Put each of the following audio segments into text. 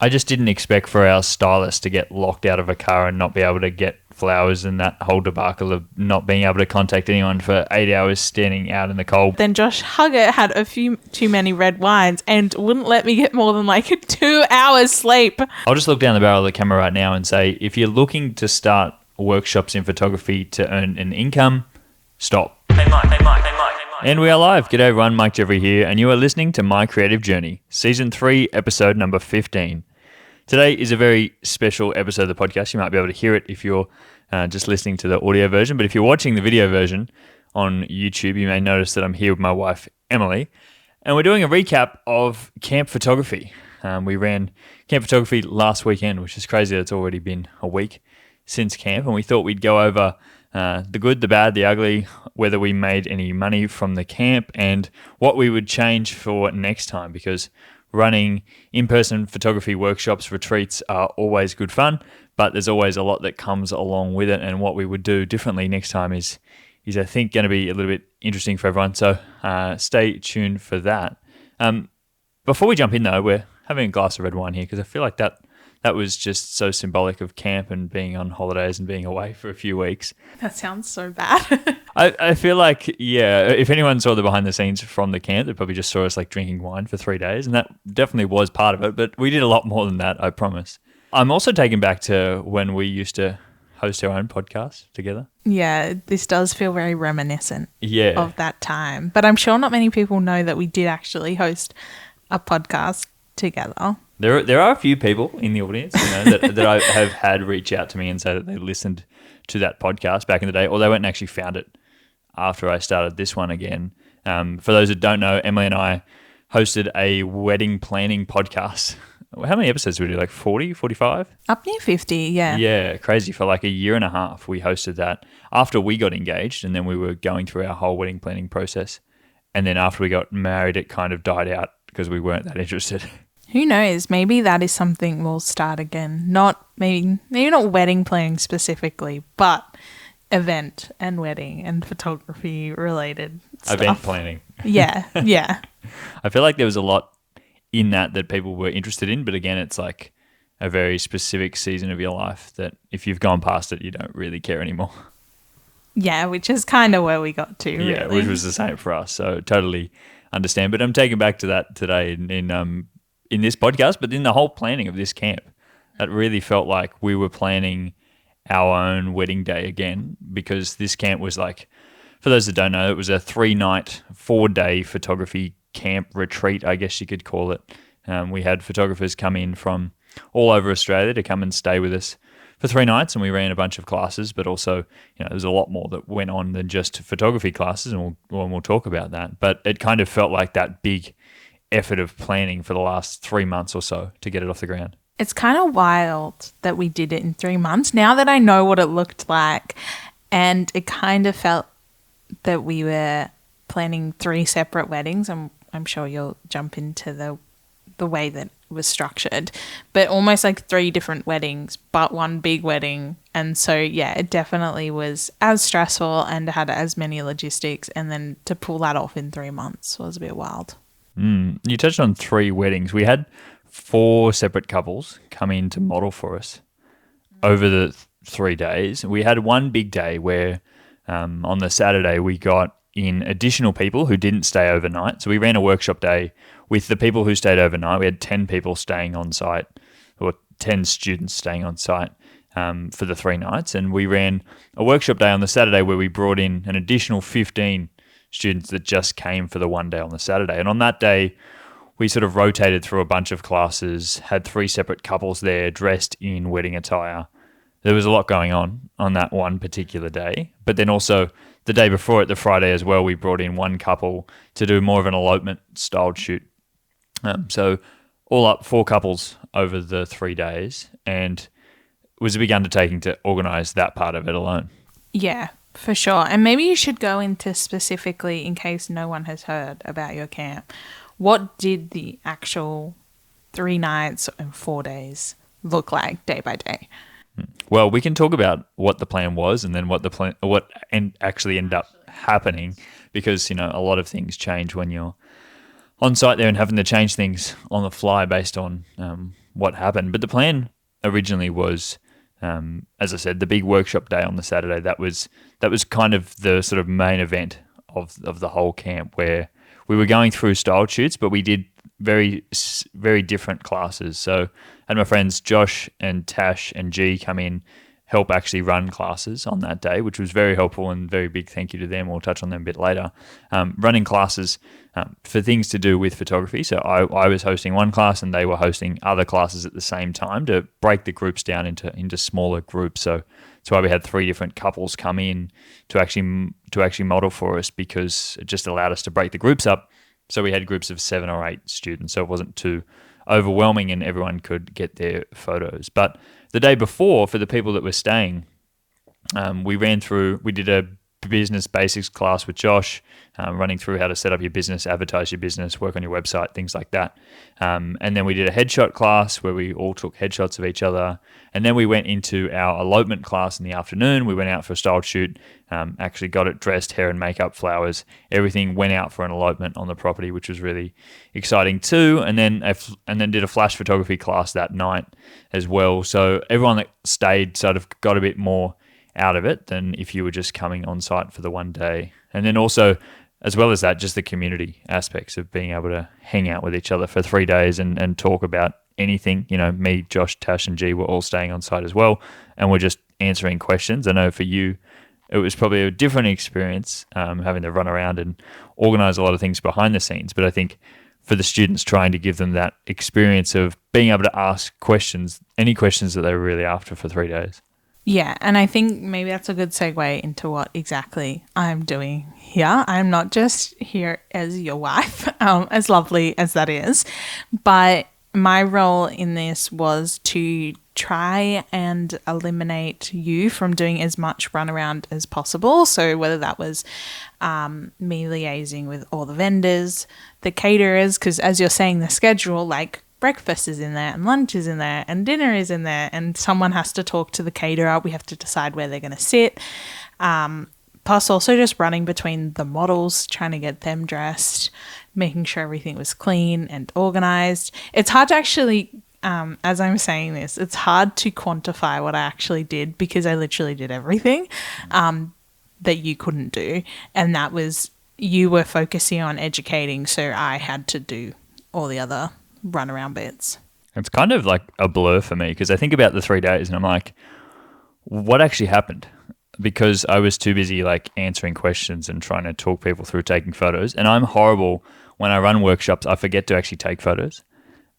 I just didn't expect for our stylist to get locked out of a car and not be able to get flowers, and that whole debacle of not being able to contact anyone for 8 hours standing out in the cold. Then Josh Hugger had a few too many red wines and wouldn't let me get more than like 2 hours sleep. I'll just look down the barrel of the camera right now and say, if you're looking to start workshops in photography to earn an income, stop. Hey Mike. And we are live. G'day everyone, Mike Jeffrey here, and you are listening to My Creative Journey, Season 3, Episode number 15. Today is a very special episode of the podcast. You might be able to hear it if you're just listening to the audio version, but if you're watching the video version on YouTube, you may notice that I'm here with my wife, Emily, and we're doing a recap of camp photography. We ran camp photography last weekend, which is crazy that it's already been a week since camp, and we thought we'd go over the good, the bad, the ugly, whether we made any money from the camp, and what we would change for next time, because running in-person photography workshops, retreats are always good fun, but there's always a lot that comes along with it, and what we would do differently next time is I think going to be a little bit interesting for everyone, so stay tuned for that. Before we jump in though, we're having a glass of red wine here because I feel like that was just so symbolic of camp and being on holidays and being away for a few weeks. That sounds so bad. I feel like, yeah, if anyone saw the behind the scenes from the camp, they probably just saw us like drinking wine for 3 days, and that definitely was part of it, but we did a lot more than that, I promise. I'm also taken back to when we used to host our own podcast together. Yeah, this does feel very reminiscent of that time, but I'm sure not many people know that we did actually host a podcast together. There are a few people in the audience, that I have had reach out to me and say that they listened to that podcast back in the day, or they went and actually found it after I started this one again. For those that don't know, Emily and I hosted a wedding planning podcast. How many episodes did we do? Like 40, 45? Up near 50, yeah. Yeah, crazy. For like a year and a half, we hosted that after we got engaged, and then we were going through our whole wedding planning process. And then after we got married, it kind of died out because we weren't that interested. Who knows? Maybe that is something we'll start again. Maybe not wedding planning specifically, but event and wedding and photography related stuff. Event planning. Yeah. I feel like there was a lot in that people were interested in, but again, it's like a very specific season of your life that if you've gone past it, you don't really care anymore. Yeah, which is kind of where we got to. Yeah, really. Which was the same for us. So totally understand. But I'm taken back to that today in this podcast, but in the whole planning of this camp. It really felt like we were planning our own wedding day again, because this camp was like, for those that don't know, it was a 3-night, 4-day photography camp retreat, I guess you could call it. We had photographers come in from all over Australia to come and stay with us for 3 nights, and we ran a bunch of classes, but also, there's a lot more that went on than just photography classes, and we'll talk about that. But it kind of felt like that big effort of planning for the last 3 months or so to get it off the ground. It's kind of wild that we did it in 3 months now that I know what it looked like, and it kind of felt that we were planning 3 separate weddings, and I'm sure you'll jump into the way that it was structured, but almost like 3 different weddings, but one big wedding. And so, yeah, it definitely was as stressful and had as many logistics, and then to pull that off in 3 months was a bit wild. You touched on 3 weddings. We had 4 separate couples come in to model for us over the 3 days. We had one big day where on the Saturday we got in additional people who didn't stay overnight. So we ran a workshop day with the people who stayed overnight. We had 10 people staying on site, or 10 students staying on site for the 3 nights. And we ran a workshop day on the Saturday where we brought in an additional 15 students that just came for the one day on the Saturday. And on that day, we sort of rotated through a bunch of classes, had 3 separate couples there dressed in wedding attire. There was a lot going on that one particular day. But then also the day before it, the Friday as well, we brought in one couple to do more of an elopement styled shoot. So all up 4 couples over the 3 days, and it was a big undertaking to organise that part of it alone. Yeah, for sure. And maybe you should go into specifically, in case no one has heard about your camp, what did the actual 3 nights and 4 days look like day by day? Well, we can talk about what the plan was and then what actually ended up happening, because, a lot of things change when you're on site there and having to change things on the fly based on what happened. But the plan originally was, as I said, the big workshop day on the Saturday. That was kind of the sort of main event of the whole camp, where we were going through style shoots, but we did very different classes. So I had my friends Josh and Tash and G come in, help actually run classes on that day, which was very helpful, and very big thank you to them. We'll touch on them a bit later. Running classes for things to do with photography. So I was hosting one class and they were hosting other classes at the same time to break the groups down into smaller groups. So that's why we had 3 different couples come in to actually model for us, because it just allowed us to break the groups up. So we had groups of 7 or 8 students, so it wasn't too overwhelming and everyone could get their photos. But the day before, for the people that were staying, we did a business basics class with Josh, running through how to set up your business, advertise your business, work on your website, things like that. And then we did a headshot class where we all took headshots of each other. And then we went into our elopement class in the afternoon. We went out for a style shoot, actually got it dressed, hair and makeup, flowers, everything went out for an elopement on the property, which was really exciting too. And then did a flash photography class that night as well. So everyone that stayed sort of got a bit more out of it than if you were just coming on site for the one day. And then also, as well as that, just the community aspects of being able to hang out with each other for 3 days and talk about anything. You know, me, Josh, Tash and G were all staying on site as well, and we're just answering questions. I know for you it was probably a different experience, having to run around and organize a lot of things behind the scenes, but I think for the students, trying to give them that experience of being able to ask questions, any questions that they were really after for 3 days. Yeah, and I think maybe that's a good segue into what exactly I'm doing here. I'm not just here as your wife, as lovely as that is, but my role in this was to try and eliminate you from doing as much runaround as possible. So whether that was me liaising with all the vendors, the caterers, because as you're saying, the schedule, like, breakfast is in there and lunch is in there and dinner is in there, and someone has to talk to the caterer. We have to decide where they're going to sit. Plus also just running between the models, trying to get them dressed, making sure everything was clean and organized. It's hard to actually, as I'm saying this, it's hard to quantify what I actually did, because I literally did everything that you couldn't do. And that was, you were focusing on educating, so I had to do all the other runaround bits. It's kind of like a blur for me, because I think about the 3 days and I'm like, what actually happened? Because I was too busy like answering questions and trying to talk people through taking photos. And I'm horrible when I run workshops. I forget to actually take photos.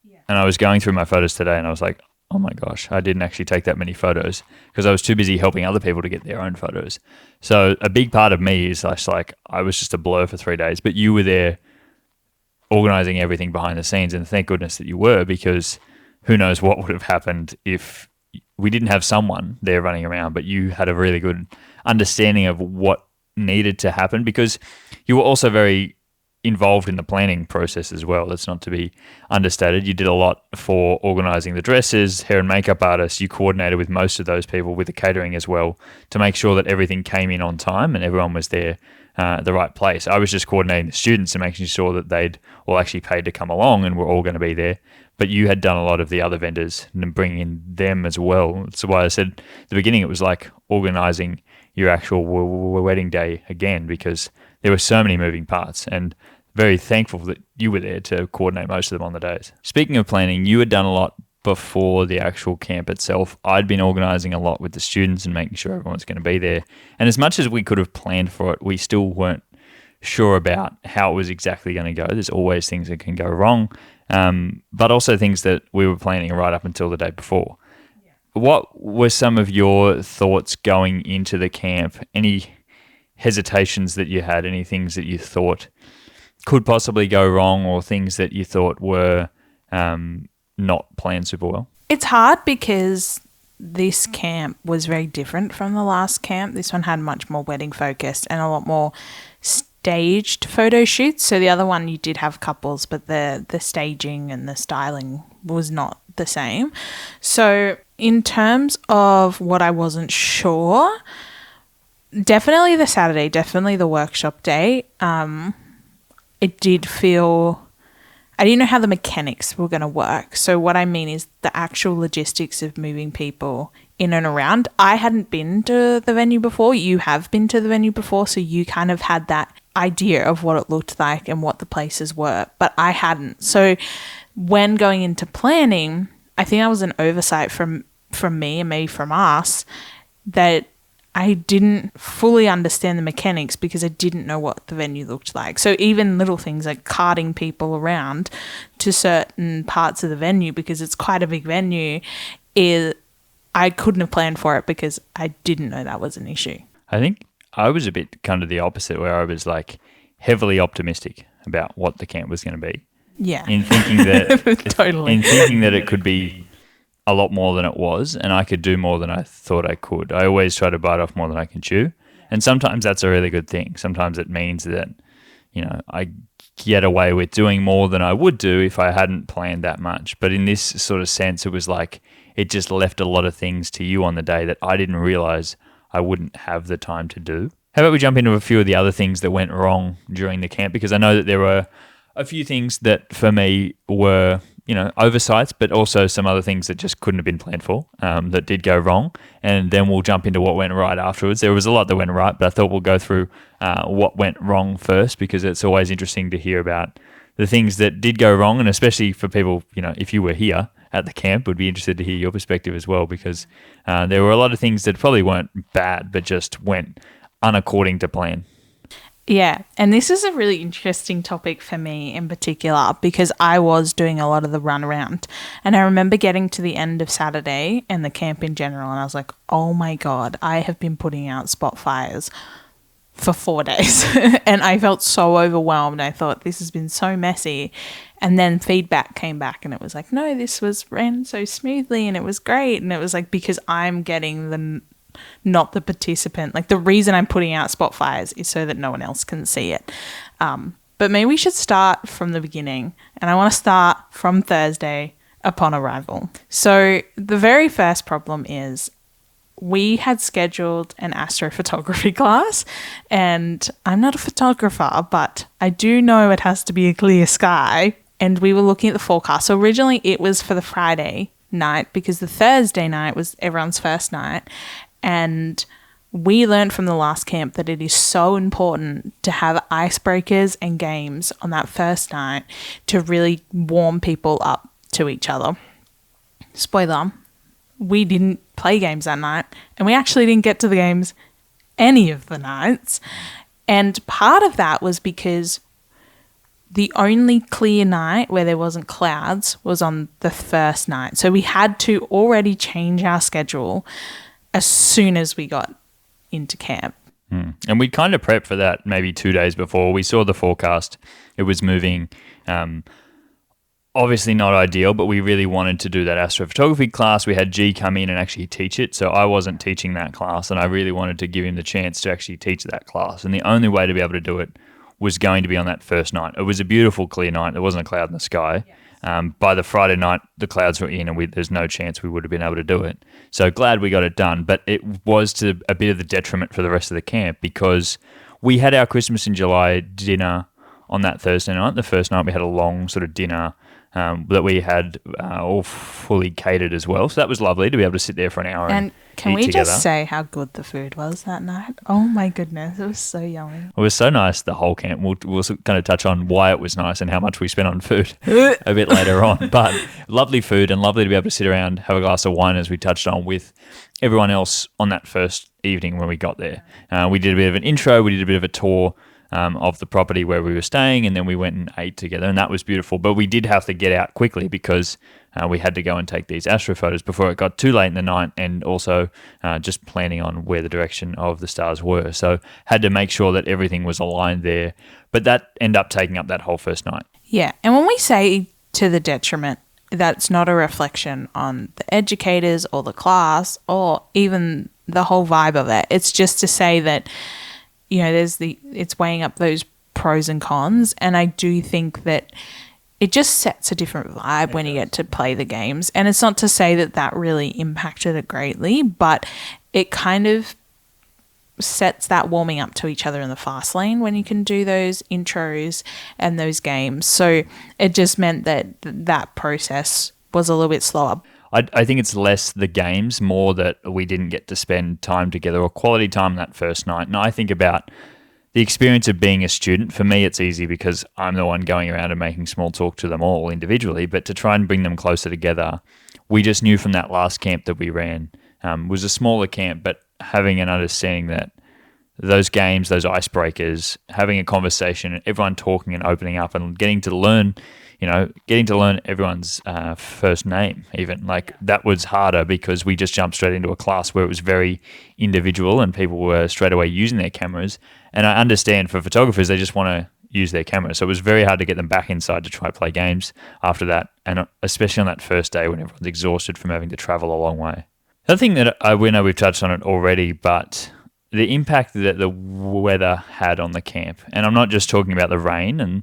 Yeah. And I was going through my photos today and I was like, oh my gosh, I didn't actually take that many photos because I was too busy helping other people to get their own photos. So a big part of me is like I was just a blur for 3 days, but you were there organizing everything behind the scenes, and thank goodness that you were, because who knows what would have happened if we didn't have someone there running around, but you had a really good understanding of what needed to happen, because you were also very involved in the planning process as well. That's not to be understated. You did a lot for organizing the dresses, hair and makeup artists. You coordinated with most of those people, with the catering as well, to make sure that everything came in on time and everyone was there at the right place. I was just coordinating the students and making sure that they'd all actually paid to come along and we're all going to be there. But you had done a lot of the other vendors and bringing in them as well. That's why I said at the beginning it was like organizing your actual wedding day again, because there were so many moving parts, and very thankful that you were there to coordinate most of them on the days. Speaking of planning, you had done a lot before the actual camp itself. I'd been organising a lot with the students and making sure everyone's going to be there. And as much as we could have planned for it, we still weren't sure about how it was exactly going to go. There's always things that can go wrong, but also things that we were planning right up until the day before. Yeah. What were some of your thoughts going into the camp? Any hesitations that you had? Any things that you thought could possibly go wrong, or things that you thought were not planned super well? It's hard because this camp was very different from the last camp. This one had much more wedding focused and a lot more staged photo shoots. So the other one you did have couples, but the staging and the styling was not the same. So in terms of what I wasn't sure, definitely the Saturday, definitely the workshop day, it did feel I didn't know how the mechanics were going to work. So what I mean is the actual logistics of moving people in and around. I hadn't been to the venue before. You have been to the venue before, so you kind of had that idea of what it looked like and what the places were, but I hadn't. So when going into planning, I think that was an oversight from me and maybe from us, that I didn't fully understand the mechanics because I didn't know what the venue looked like. So even little things like carting people around to certain parts of the venue, because it's quite a big venue, I couldn't have planned for it because I didn't know that was an issue. I think I was a bit kind of the opposite, where I was like heavily optimistic about what the camp was going to be. Yeah. In thinking that Totally. In thinking that it could be a lot more than it was, and I could do more than I thought I could. I always try to bite off more than I can chew. And sometimes that's a really good thing. Sometimes it means that, I get away with doing more than I would do if I hadn't planned that much. But in this sort of sense, it was like it just left a lot of things to you on the day that I didn't realize I wouldn't have the time to do. How about we jump into a few of the other things that went wrong during the camp? Because I know that there were a few things that for me were, oversights, but also some other things that just couldn't have been planned for, that did go wrong. And then we'll jump into what went right afterwards. There was a lot that went right, but I thought we'll go through what went wrong first, because it's always interesting to hear about the things that did go wrong. And especially for people, if you were here at the camp, would be interested to hear your perspective as well, because there were a lot of things that probably weren't bad, but just went unaccording to plan. Yeah, and this is a really interesting topic for me in particular, because I was doing a lot of the run around, and I remember getting to the end of Saturday and the camp in general, and I was like, oh my God, I have been putting out spot fires for 4 days and I felt so overwhelmed. I thought, this has been so messy. And then feedback came back and it was like, no, this ran so smoothly and it was great. And it was like, because I'm getting not the participant. Like, the reason I'm putting out spot fires is so that no one else can see it. But maybe we should start from the beginning. And I want to start from Thursday upon arrival. So the very first problem is we had scheduled an astrophotography class, and I'm not a photographer, but I do know it has to be a clear sky. And we were looking at the forecast. So originally it was for the Friday night, because the Thursday night was everyone's first night. And we learned from the last camp that it is so important to have icebreakers and games on that first night to really warm people up to each other. Spoiler, we didn't play games that night, and we actually didn't get to the games any of the nights. And part of that was because the only clear night where there wasn't clouds was on the first night. So we had to already change our schedule as soon as we got into camp. And we kind of prepped for that maybe 2 days before. We saw the forecast. It was moving. Obviously not ideal, but we really wanted to do that astrophotography class. We had G come in and actually teach it. So I wasn't teaching that class, and I really wanted to give him the chance to actually teach that class. And the only way to be able to do it was going to be on that first night. It was a beautiful, clear night. There wasn't a cloud in the sky. By the Friday night, the clouds were in, and there's no chance we would have been able to do it. So glad we got it done, but it was to a bit of the detriment for the rest of the camp, because we had our Christmas in July dinner on that Thursday night. The first night we had a long sort of dinner that we had all fully catered as well. So that was lovely to be able to sit there for an hour and can eat we together. just say how good the food was that night? Oh my goodness, it was so yummy. It was so nice, the whole camp. We'll kind of touch on why it was nice and how much we spent on food a bit later on. But lovely food, and lovely to be able to sit around, have a glass of wine, as we touched on, with everyone else on that first evening when we got there. We did a bit of an intro, we did a bit of a tour of the property where we were staying, and then we went and ate together, and that was beautiful. But we did have to get out quickly because we had to go and take these astro photos before it got too late in the night, and also just planning on where the direction of the stars were. So had to make sure that everything was aligned there. But that ended up taking up that whole first night. Yeah, and when we say to the detriment, that's not a reflection on the educators or the class or even the whole vibe of it. It's just to say that, it's weighing up those pros and cons. And I do think that it just sets a different vibe when you get to play the games. And it's not to say that that really impacted it greatly, but it kind of sets that warming up to each other in the fast lane when you can do those intros and those games. So it just meant that that process was a little bit slower. I think it's less the games, more that we didn't get to spend time together or quality time that first night. And I think about the experience of being a student. For me, it's easy because I'm the one going around and making small talk to them all individually, but to try and bring them closer together, we just knew from that last camp that we ran was a smaller camp, but having an understanding that those games, those icebreakers, having a conversation, everyone talking and opening up and getting to learn everyone's first name even. Like that was harder because we just jumped straight into a class where it was very individual and people were straight away using their cameras. And I understand for photographers, they just want to use their camera. So it was very hard to get them back inside to try play games after that. And especially on that first day when everyone's exhausted from having to travel a long way. The other thing that we know we've touched on it already, but the impact that the weather had on the camp, and I'm not just talking about the rain and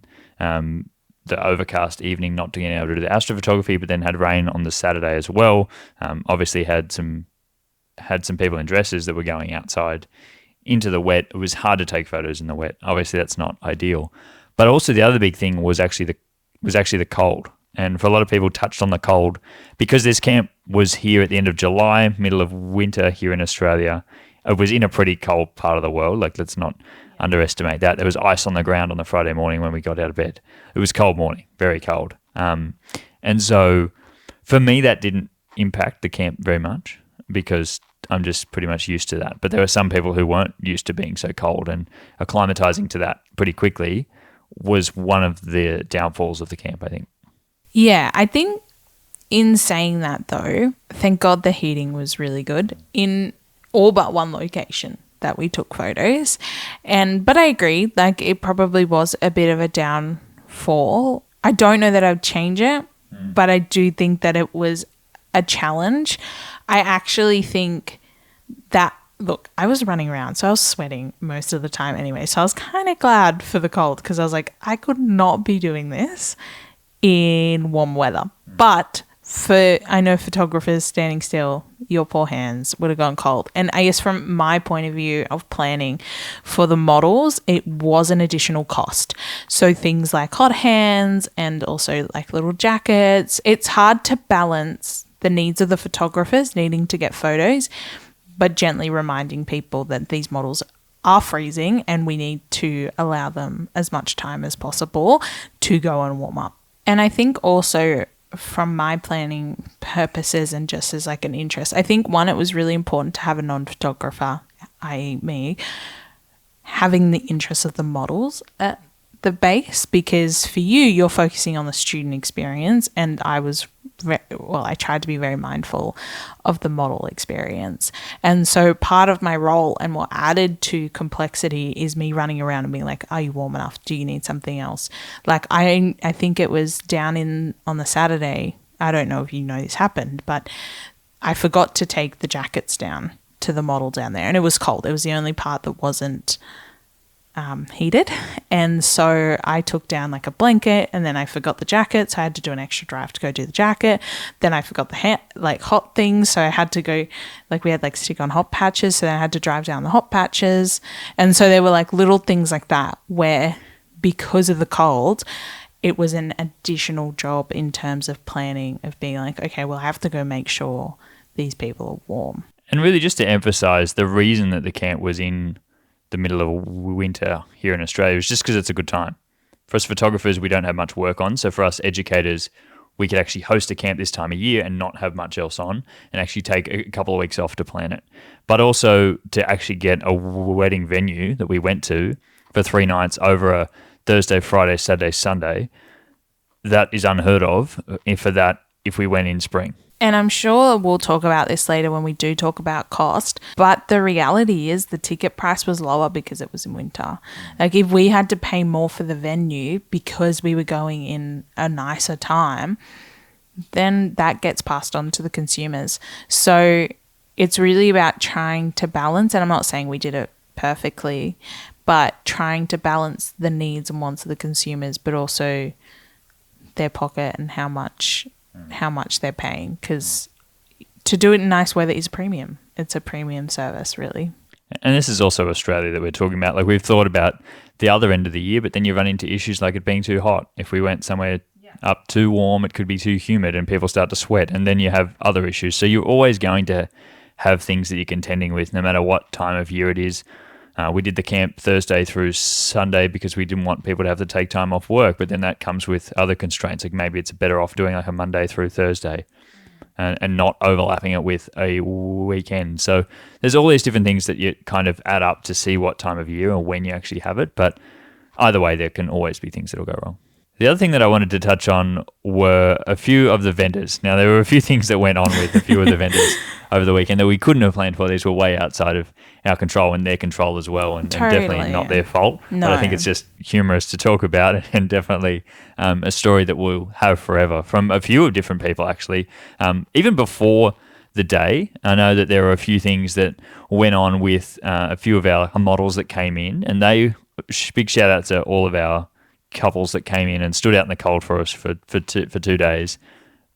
the overcast evening, not being able to do the astrophotography, but then had rain on the Saturday as well. Obviously had some people in dresses that were going outside into the wet. It was hard to take photos in the wet. Obviously, that's not ideal. But also the other big thing was actually the cold. And for a lot of people, touched on the cold because this camp was here at the end of July, middle of winter here in Australia. It was in a pretty cold part of the world. Like, let's not underestimate that. There was ice on the ground on the Friday morning when we got out of bed. It was cold morning, very cold. And so for me, that didn't impact the camp very much because I'm just pretty much used to that. But there were some people who weren't used to being so cold, and acclimatizing to that pretty quickly was one of the downfalls of the camp, I think. Yeah, I think in saying that though, thank God the heating was really good in all but one location that we took photos. But I agree, like it probably was a bit of a downfall. I don't know that I'd change it, but I do think that it was a challenge. I actually think that, look, I was running around, so I was sweating most of the time anyway. So I was kind of glad for the cold because I was like, I could not be doing this in warm weather. But I know photographers standing still, your poor hands would have gone cold. And I guess from my point of view of planning for the models, it was an additional cost. So things like hot hands and also like little jackets. It's hard to balance the needs of the photographers needing to get photos, but gently reminding people that these models are freezing and we need to allow them as much time as possible to go and warm up. And I think also from my planning purposes and just as like an interest, I think one, it was really important to have a non-photographer, i.e. me, having the interests of the models at the base, because for you're focusing on the student experience, and I tried to be very mindful of the model experience. And so part of my role and what added to complexity is me running around and being like, are you warm enough? Do you need something else? Like I think it was down on the Saturday, I don't know if you know this happened, but I forgot to take the jackets down to the model down there, and it was cold. It was the only part that wasn't heated, and so I took down like a blanket, and then I forgot the jacket, so I had to do an extra drive to go do the jacket. Then I forgot the hot things, so I had to go, like we had like stick on hot patches, so then I had to drive down the hot patches. And so there were like little things like that where, because of the cold, it was an additional job in terms of planning, of being like, okay, well, I have to go make sure these people are warm. And really just to emphasize, the reason that the camp was in the middle of winter here in Australia was just because it's a good time. For us photographers, we don't have much work on. So for us educators, we could actually host a camp this time of year and not have much else on, and actually take a couple of weeks off to plan it. But also to actually get a wedding venue that we went to for 3 nights over a Thursday, Friday, Saturday, Sunday, that is unheard of if we went in spring. And I'm sure we'll talk about this later when we do talk about cost, but the reality is the ticket price was lower because it was in winter. Like if we had to pay more for the venue because we were going in a nicer time, then that gets passed on to the consumers. So it's really about trying to balance, and I'm not saying we did it perfectly, but trying to balance the needs and wants of the consumers, but also their pocket and how much they're paying, because to do it in nice weather is premium. It's a premium service, really. And this is also Australia that we're talking about. Like, we've thought about the other end of the year, but then you run into issues like it being too hot. If we went somewhere up too warm, it could be too humid and people start to sweat, and then you have other issues. So you're always going to have things that you're contending with no matter what time of year it is. We did the camp Thursday through Sunday because we didn't want people to have to take time off work, but then that comes with other constraints. Like maybe it's better off doing like a Monday through Thursday and not overlapping it with a weekend. So there's all these different things that you kind of add up to see what time of year or when you actually have it. But either way, there can always be things that will go wrong. The other thing that I wanted to touch on were a few of the vendors. Now, there were a few things that went on with a few of the vendors over the weekend that we couldn't have planned for. These were way outside of our control and their control as well, and definitely not their fault. No. But I think it's just humorous to talk about and definitely a story that we'll have forever from a few of different people, actually. Even before the day, I know that there were a few things that went on with a few of our models that came in, and big shout out to all of our couples that came in and stood out in the cold for us for 2 days.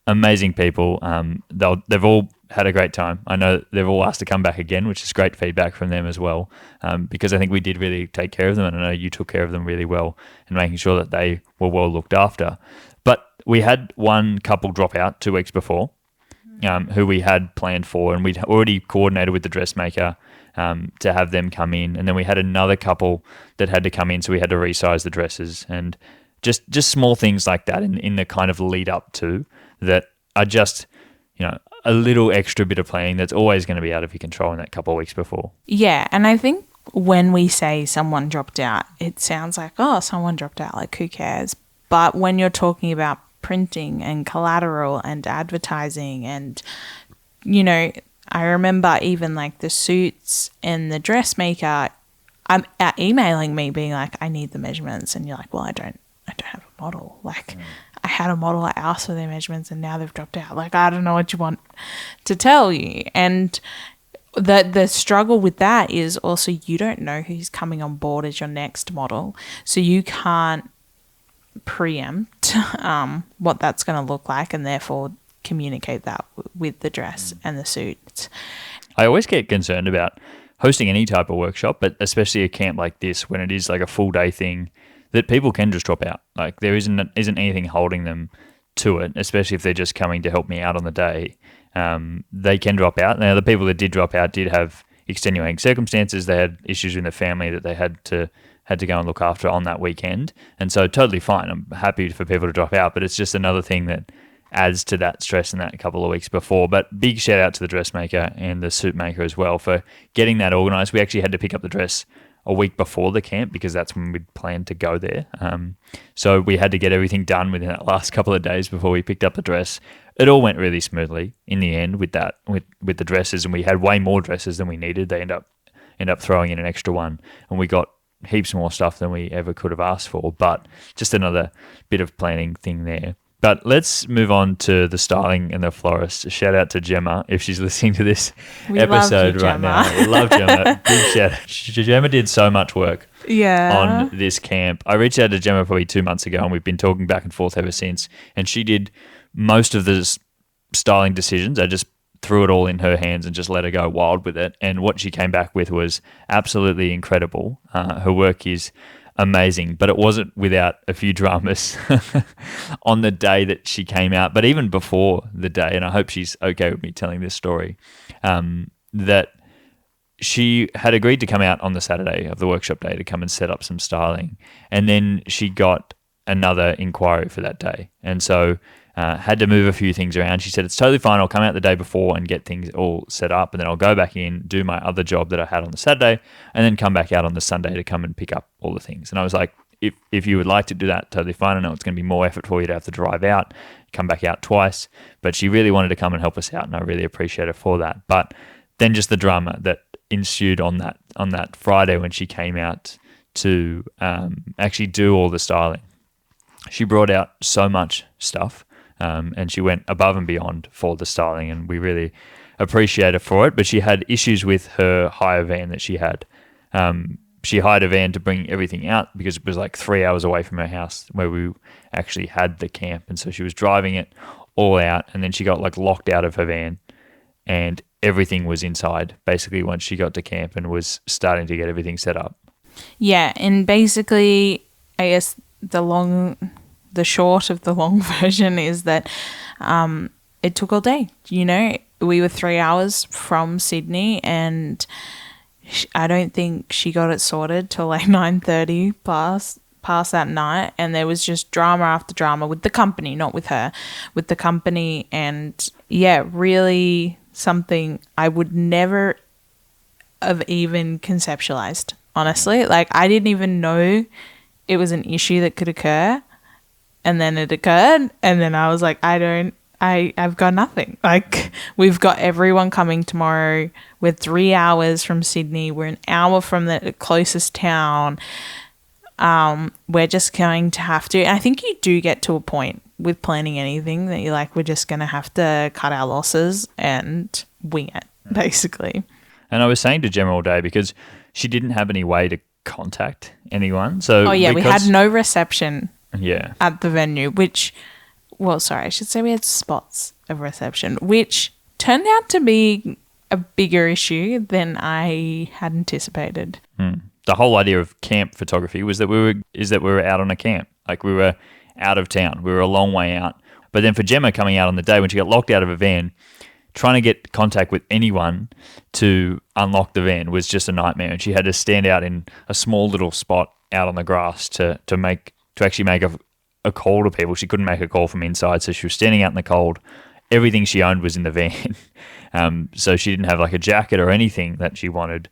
Amazing people. They've all had a great time. I know they've all asked to come back again, which is great feedback from them as well, because I think we did really take care of them, and I know you took care of them really well and making sure that they were well looked after. But we had one couple drop out 2 weeks before, who we had planned for, and we'd already coordinated with the dressmaker to have them come in. And then we had another couple that had to come in, so we had to resize the dresses, and just small things like that in the kind of lead up to that are just, a little extra bit of planning that's always going to be out of your control in that couple of weeks before. Yeah, and I think when we say someone dropped out, it sounds like, oh, someone dropped out, like who cares? But when you're talking about printing and collateral and advertising and, I remember even like the suits and the dressmaker emailing me being like, I need the measurements. And you're like, well, I don't have a model. Like I had a model, I asked for their measurements and now they've dropped out. Like, I don't know what you want to tell you. And the struggle with that is also you don't know who's coming on board as your next model. So you can't preempt what that's going to look like, and therefore communicate that with the dress and the suits. I always get concerned about hosting any type of workshop, but especially a camp like this when it is like a full day thing, that people can just drop out. Like there isn't anything holding them to it, especially if they're just coming to help me out on the day. They can drop out. Now, the people that did drop out did have extenuating circumstances. They had issues in the family that they had to go and look after on that weekend. And so totally fine. I'm happy for people to drop out, but it's just another thing that adds to that stress in that couple of weeks before. But big shout out to the dressmaker and the suit maker as well for getting that organised. We actually had to pick up the dress a week before the camp because that's when we'd planned to go there. So we had to get everything done within that last couple of days before we picked up the dress. It all went really smoothly in the end with that, with the dresses, and we had way more dresses than we needed. They end up throwing in an extra one, and we got heaps more stuff than we ever could have asked for. But just another bit of planning thing there. But let's move on to the styling and the florist. Shout out to Gemma if she's listening to this episode right now. We love Gemma. Big shout out. Gemma did so much work on this camp. I reached out to Gemma probably 2 months ago, and we've been talking back and forth ever since. And she did most of the styling decisions. I just threw it all in her hands and just let her go wild with it. And what she came back with was absolutely incredible. Her work is amazing, but it wasn't without a few dramas on the day that she came out, but even before the day, and I hope she's okay with me telling this story, that she had agreed to come out on the Saturday of the workshop day to come and set up some styling, and then she got another inquiry for that day, and so had to move a few things around. She said, it's totally fine, I'll come out the day before and get things all set up, and then I'll go back in, do my other job that I had on the Saturday, and then come back out on the Sunday to come and pick up all the things. And I was like, if you would like to do that, totally fine. I know it's going to be more effort for you to have to drive out, come back out twice, but she really wanted to come and help us out, and I really appreciate her for that. But then just the drama that ensued on that Friday when she came out to actually do all the styling. She brought out so much stuff. And she went above and beyond for the styling, and we really appreciate her for it. But she had issues with her hire van that she had. She hired a van to bring everything out because it was like 3 hours away from her house where we actually had the camp. And so she was driving it all out, and then she got like locked out of her van, and everything was inside basically once she got to camp and was starting to get everything set up. Yeah, and basically, I guess the short of the long version is that it took all day. You know, we were 3 hours from Sydney, and I don't think she got it sorted till like 9:30 past that night, and there was just drama after drama with the company, not with her, with the company, and yeah, really something I would never have even conceptualized. Honestly, like I didn't even know it was an issue that could occur, and then it occurred, and then I was like, I've got nothing. Like, we've got everyone coming tomorrow. We're 3 hours from Sydney. We're an hour from the closest town. We're just going to have to. And I think you do get to a point with planning anything that you're like, we're just going to have to cut our losses and wing it, basically. And I was saying to Gemma all day because she didn't have any way to contact anyone. So we had no reception yeah. at the venue, I should say we had spots of reception, which turned out to be a bigger issue than I had anticipated. The whole idea of camp photography was that we were out on a camp. Like, we were out of town. We were a long way out. But then for Gemma coming out on the day when she got locked out of a van, trying to get contact with anyone to unlock the van was just a nightmare. And she had to stand out in a small little spot out on the grass to actually make a call to people. She couldn't make a call from inside, so she was standing out in the cold. Everything she owned was in the van. So she didn't have like a jacket or anything that she wanted,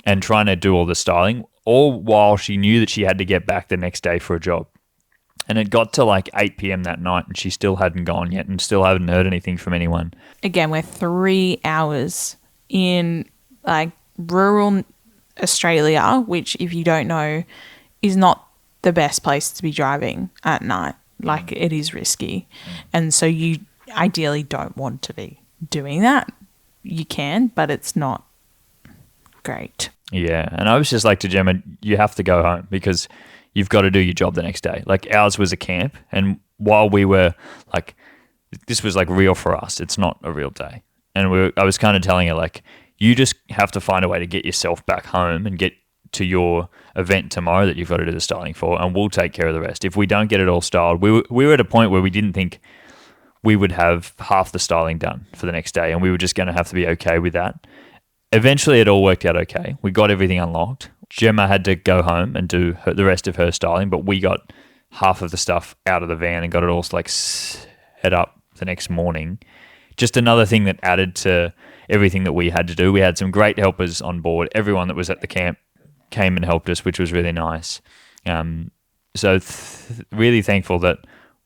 and trying to do all the styling, all while she knew that she had to get back the next day for a job. And it got to like 8 p.m. that night, and she still hadn't gone yet and still haven't heard anything from anyone. Again, we're 3 hours in like rural Australia, which, if you don't know, is not the best place to be driving at night. Like, it is risky. And so you ideally don't want to be doing that. You can, but it's not great. Yeah. And I was just like to Gemma, you have to go home because you've got to do your job the next day. Like, ours was a camp, and while we were like, this was like real for us, it's not a real day. And I was kind of telling her, like, you just have to find a way to get yourself back home and get to your event tomorrow that you've got to do the styling for, and we'll take care of the rest. If we don't get it all styled, we were at a point where we didn't think we would have half the styling done for the next day, and we were just going to have to be okay with that. Eventually, it all worked out okay. We got everything unlocked. Gemma had to go home and do the rest of her styling, but we got half of the stuff out of the van and got it all like set up the next morning. Just another thing that added to everything that we had to do. We had some great helpers on board. Everyone that was at the camp came and helped us, which was really nice. So really thankful that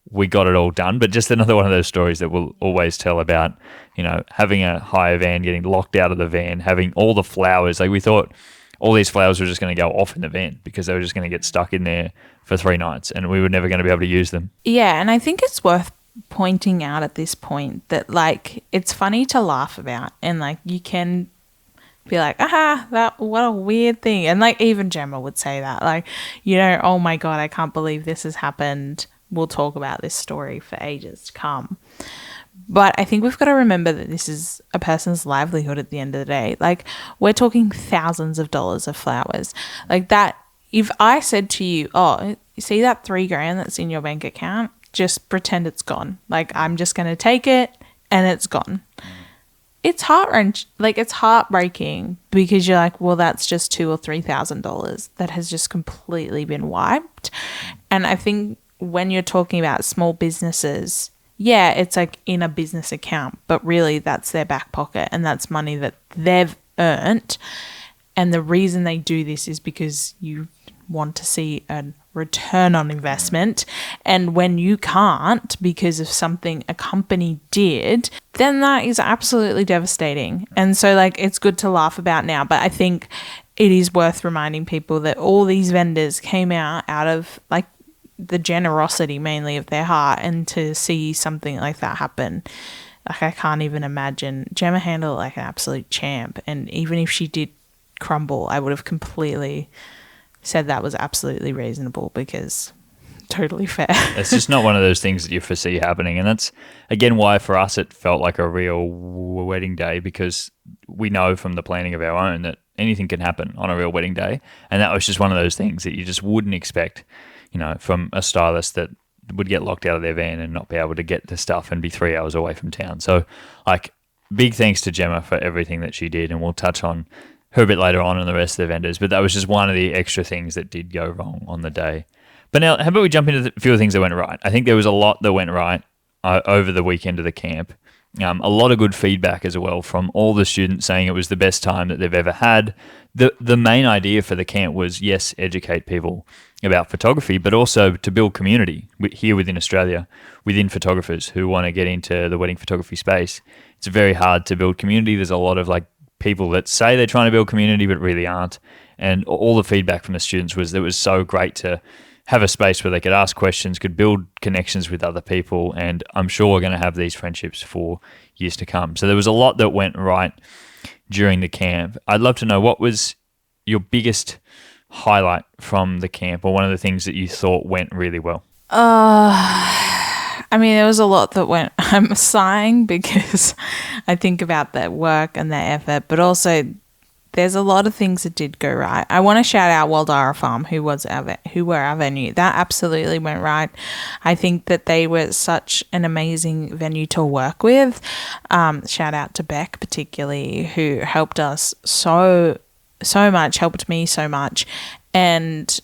we got it all done. But just another one of those stories that we'll always tell about, you know, having a hire van, getting locked out of the van, having all the flowers. Like, we thought all these flowers were just going to go off in the van because they were just going to get stuck in there for 3 nights and we were never going to be able to use them. Yeah, and I think it's worth pointing out at this point that, like, it's funny to laugh about, and like, you can be like, what a weird thing. And like, even Gemma would say that, like, you know, oh my God, I can't believe this has happened. We'll talk about this story for ages to come. But I think we've got to remember that this is a person's livelihood at the end of the day. Like, we're talking thousands of dollars of flowers. Like that, if I said to you, oh, you see that $3,000 that's in your bank account? Just pretend it's gone. Like, I'm just going to take it and it's gone. It's it's heartbreaking because you're like, well, that's just $2,000 or $3,000 that has just completely been wiped. And I think when you're talking about small businesses, yeah, it's like in a business account, but really that's their back pocket and that's money that they've earned. And the reason they do this is because you want to see a return on investment. And when you can't because of something a company did, then that is absolutely devastating. And so, like, it's good to laugh about now, but I think it is worth reminding people that all these vendors came out of like the generosity mainly of their heart, and to see something like that happen, like, I can't even imagine. Gemma handled it like an absolute champ, and even if she did crumble, I would have completely said that was absolutely reasonable because totally fair. It's just not one of those things that you foresee happening, and that's again why for us it felt like a real wedding day, because we know from the planning of our own that anything can happen on a real wedding day. And that was just one of those things that you just wouldn't expect, from a stylist that would get locked out of their van and not be able to get the stuff and be 3 hours away from town. So, big thanks to Gemma for everything that she did, and we'll touch on her a bit later on and the rest of the vendors. But that was just one of the extra things that did go wrong on the day. But now, how about we jump into a few of the things that went right? I think there was a lot that went right over the weekend of the camp. A lot of good feedback as well from all the students saying it was the best time that they've ever had. The main idea for the camp was, yes, educate people about photography, but also to build community here within Australia, within photographers who want to get into the wedding photography space. It's very hard to build community. There's a lot of people that say they're trying to build community but really aren't. And all the feedback from the students was that it was so great to have a space where they could ask questions, could build connections with other people, and I'm sure we're going to have these friendships for years to come. So there was a lot that went right during the camp. I'd love to know, what was your biggest highlight from the camp, or one of the things that you thought went really well? There was a lot that went. I'm sighing because I think about the work and the effort, but also there's a lot of things that did go right. I want to shout out Waldara Farm, who were our venue. That absolutely went right. I think that they were such an amazing venue to work with. Shout out to Beck particularly, who helped us so much, helped me so much, and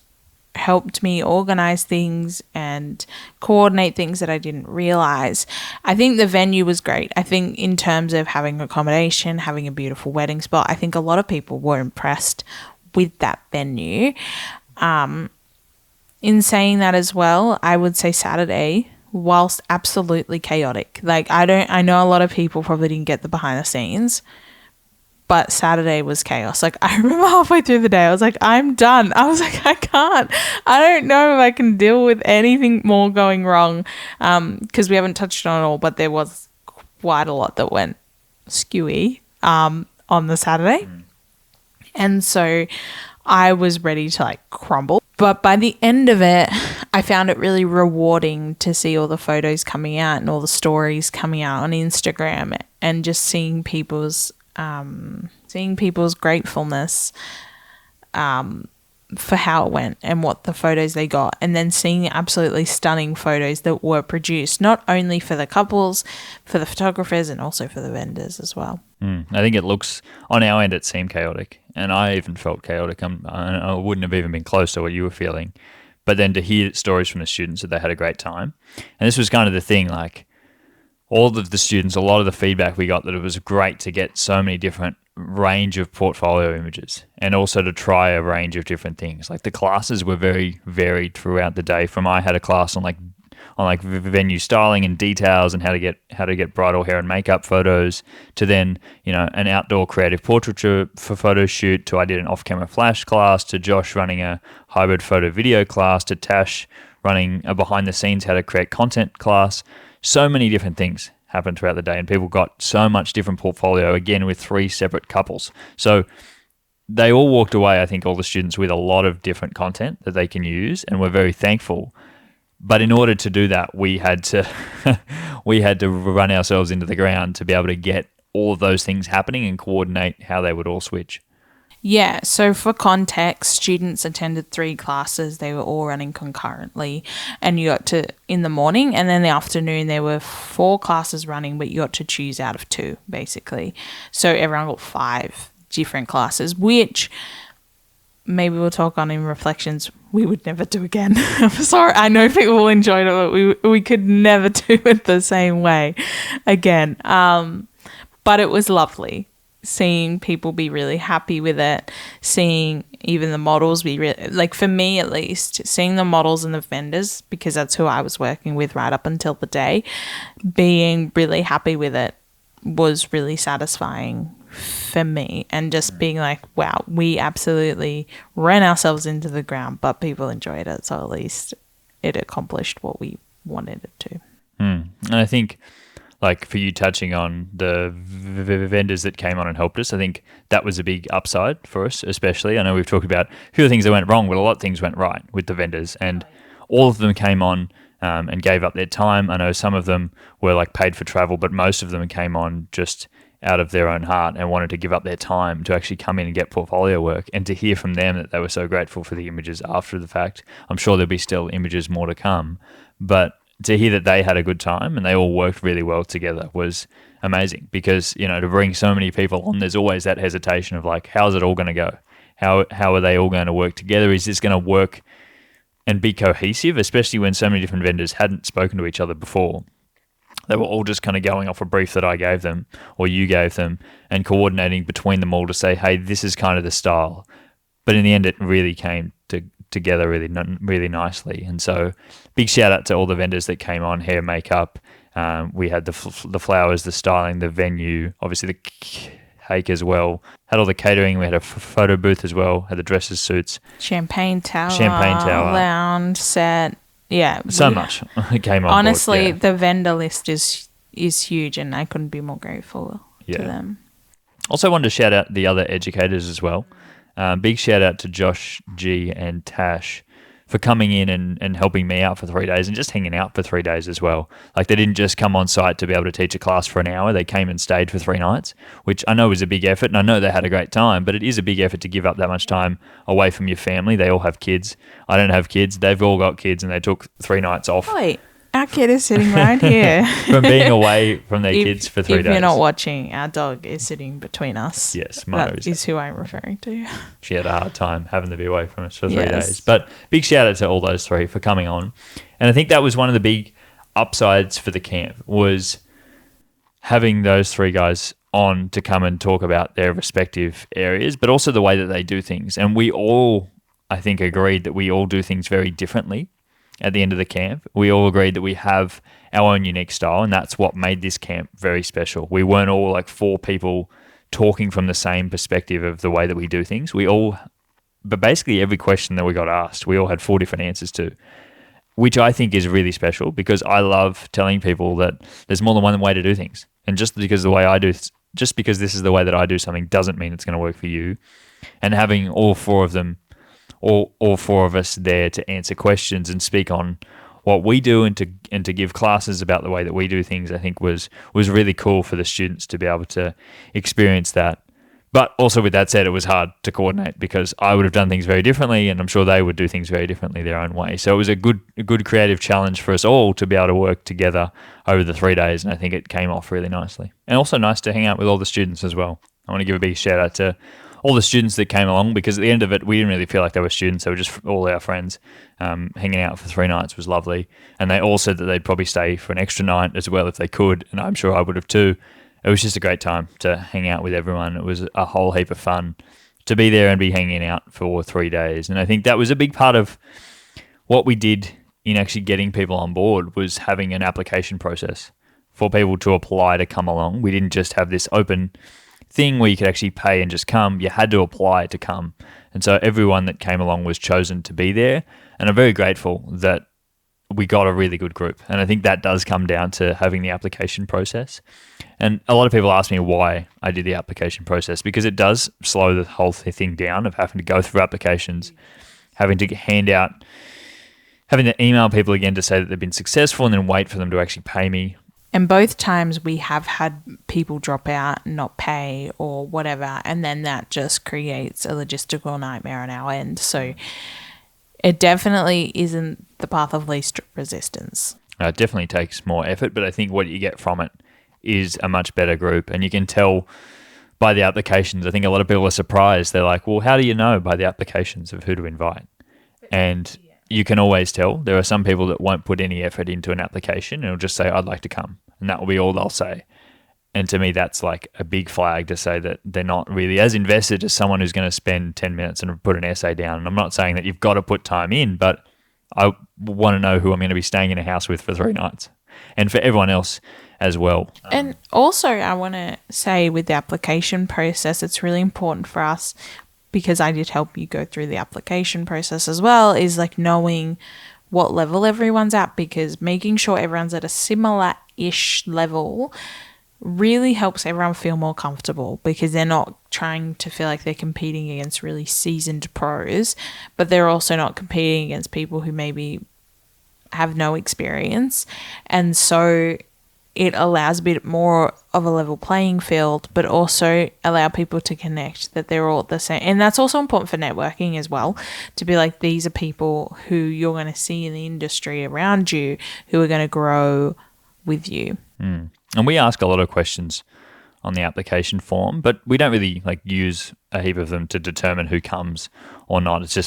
helped me organize things and coordinate things that I didn't realize. I think the venue was great. I think in terms of having accommodation, having a beautiful wedding spot, I think a lot of people were impressed with that venue. In saying that as well, I would say Saturday, whilst absolutely chaotic, I know a lot of people probably didn't get the behind the scenes, but Saturday was chaos. I remember halfway through the day, I was like, I'm done. I was like, I can't. I don't know if I can deal with anything more going wrong, because we haven't touched on it all, but there was quite a lot that went skewy on the Saturday. And so I was ready to crumble. But by the end of it, I found it really rewarding to see all the photos coming out and all the stories coming out on Instagram, and just seeing people's gratefulness for how it went and what the photos they got, and then seeing absolutely stunning photos that were produced not only for the couples, for the photographers, and also for the vendors as well. I think it looks, on our end, it seemed chaotic, and I even felt chaotic. I wouldn't have even been close to what you were feeling, but then to hear stories from the students that they had a great time, and this was kind of the thing, all of the students, a lot of the feedback we got, that it was great to get so many different range of portfolio images, and also to try a range of different things. The classes were very varied throughout the day. I had a class on venue styling and details and how to get bridal hair and makeup photos, to then an outdoor creative portraiture for photo shoot, to I did an off-camera flash class, to Josh running a hybrid photo video class, to Tash running a behind the scenes how to create content class. So many different things happened throughout the day, and people got so much different portfolio, again, with 3 separate couples. So they all walked away, I think, all the students, with a lot of different content that they can use, and we're very thankful. But in order to do that, we had to run ourselves into the ground to be able to get all of those things happening and coordinate how they would all switch. Yeah, so for context, students attended 3 classes. They were all running concurrently, and you got to, in the morning and then the afternoon, there were 4 classes running, but you got to choose out of 2, basically. So everyone got 5 different classes, which maybe we'll talk on in reflections we would never do again. I'm sorry, I know people enjoyed it, but we could never do it the same way again. But it was lovely seeing people be really happy with it, seeing even the models be really, for me at least, seeing the models and the vendors, because that's who I was working with right up until the day, being really happy with it was really satisfying for me, and just being like, wow, we absolutely ran ourselves into the ground, but people enjoyed it, so at least it accomplished what we wanted it to. And I think, for you touching on the vendors that came on and helped us, I think that was a big upside for us, especially. I know we've talked about a few things that went wrong, but a lot of things went right with the vendors, and all of them came on and gave up their time. I know some of them were paid for travel, but most of them came on just out of their own heart and wanted to give up their time to actually come in and get portfolio work, and to hear from them that they were so grateful for the images after the fact. I'm sure there'll be still images more to come, but to hear that they had a good time and they all worked really well together was amazing, because, to bring so many people on, there's always that hesitation of like, how's it all going to go? How are they all going to work together? Is this going to work and be cohesive, especially when so many different vendors hadn't spoken to each other before? They were all just kind of going off a brief that I gave them or you gave them and coordinating between them all to say, hey, this is kind of the style. But in the end, it really came together really nicely. And so big shout out to all the vendors that came on, hair, makeup. We had the flowers, the styling, the venue, obviously the cake as well. Had all the catering. We had a photo booth as well. Had the dresses, suits. Champagne tower. Lounge set. Yeah. So much came on honestly, board, the vendor list is huge, and I couldn't be more grateful to them. Also wanted to shout out the other educators as well. Big shout out to Josh G and Tash for coming in and helping me out for 3 days and just hanging out for 3 days as well. Like, they didn't just come on site to be able to teach a class for an hour. They came and stayed for 3 nights, which I know was a big effort, and I know they had a great time, but it is a big effort to give up that much time away from your family. They all have kids. I don't have kids. They've all got kids, and they took 3 nights off. Wait, our kid is sitting right here. From being away from their kids for 3 days. If you're not watching, our dog is sitting between us. Yes, that is who I'm referring to. She had a hard time having to be away from us for 3 days. But big shout out to all those 3 for coming on. And I think that was one of the big upsides for the camp, was having those 3 guys on to come and talk about their respective areas, but also the way that they do things. And we all, I think, agreed that we all do things very differently. At the end of the camp, we all agreed that we have our own unique style, and that's what made this camp very special. We weren't all like 4 people talking from the same perspective of the way that we do things. But basically every question that we got asked, we all had 4 different answers to, which I think is really special, because I love telling people that there's more than one way to do things. And just because this is the way that I do something doesn't mean it's going to work for you. And having all 4 of them, all 4 of us there to answer questions and speak on what we do and to give classes about the way that we do things, I think was really cool for the students to be able to experience that. But also, with that said, it was hard to coordinate, because I would have done things very differently, and I'm sure they would do things very differently their own way. So it was a good creative challenge for us all to be able to work together over the 3 days, and I think it came off really nicely. And also nice to hang out with all the students as well. I want to give a big shout out to all the students that came along, because at the end of it, we didn't really feel like they were students. They were just all our friends. Hanging out for 3 nights was lovely. And they all said that they'd probably stay for an extra night as well if they could, and I'm sure I would have too. It was just a great time to hang out with everyone. It was a whole heap of fun to be there and be hanging out for 3 days. And I think that was a big part of what we did in actually getting people on board, was having an application process for people to apply to come along. We didn't just have this open thing where you could actually pay and just come. You had to apply to come. And so everyone that came along was chosen to be there. And I'm very grateful that we got a really good group. And I think that does come down to having the application process. And a lot of people ask me why I did the application process, because it does slow the whole thing down of having to go through applications, having to having to email people again to say that they've been successful, and then wait for them to actually pay me. And both times we have had people drop out, not pay or whatever, and then that just creates a logistical nightmare on our end. So it definitely isn't the path of least resistance. It definitely takes more effort, but I think what you get from it is a much better group. And you can tell by the applications. I think a lot of people are surprised. They're like, well, how do you know by the applications of who to invite? And you can always tell. There are some people that won't put any effort into an application and will just say, I'd like to come. And that will be all they'll say. And to me, that's like a big flag to say that they're not really as invested as someone who's going to spend 10 minutes and put an essay down. And I'm not saying that you've got to put time in, but I want to know who I'm going to be staying in a house with for 3 nights. And for everyone else as well. And also, I want to say with the application process, it's really important for us, because I did help you go through the application process as well, is like knowing what level everyone's at, because making sure everyone's at a similar-ish level really helps everyone feel more comfortable, because they're not trying to feel like they're competing against really seasoned pros, but they're also not competing against people who maybe have no experience. And so it allows a bit more of a level playing field, but also allow people to connect, that they're all the same. And that's also important for networking as well, to be like, these are people who you're going to see in the industry around you who are going to grow with you. And we ask a lot of questions on the application form, but we don't really like use a heap of them to determine who comes or not. It's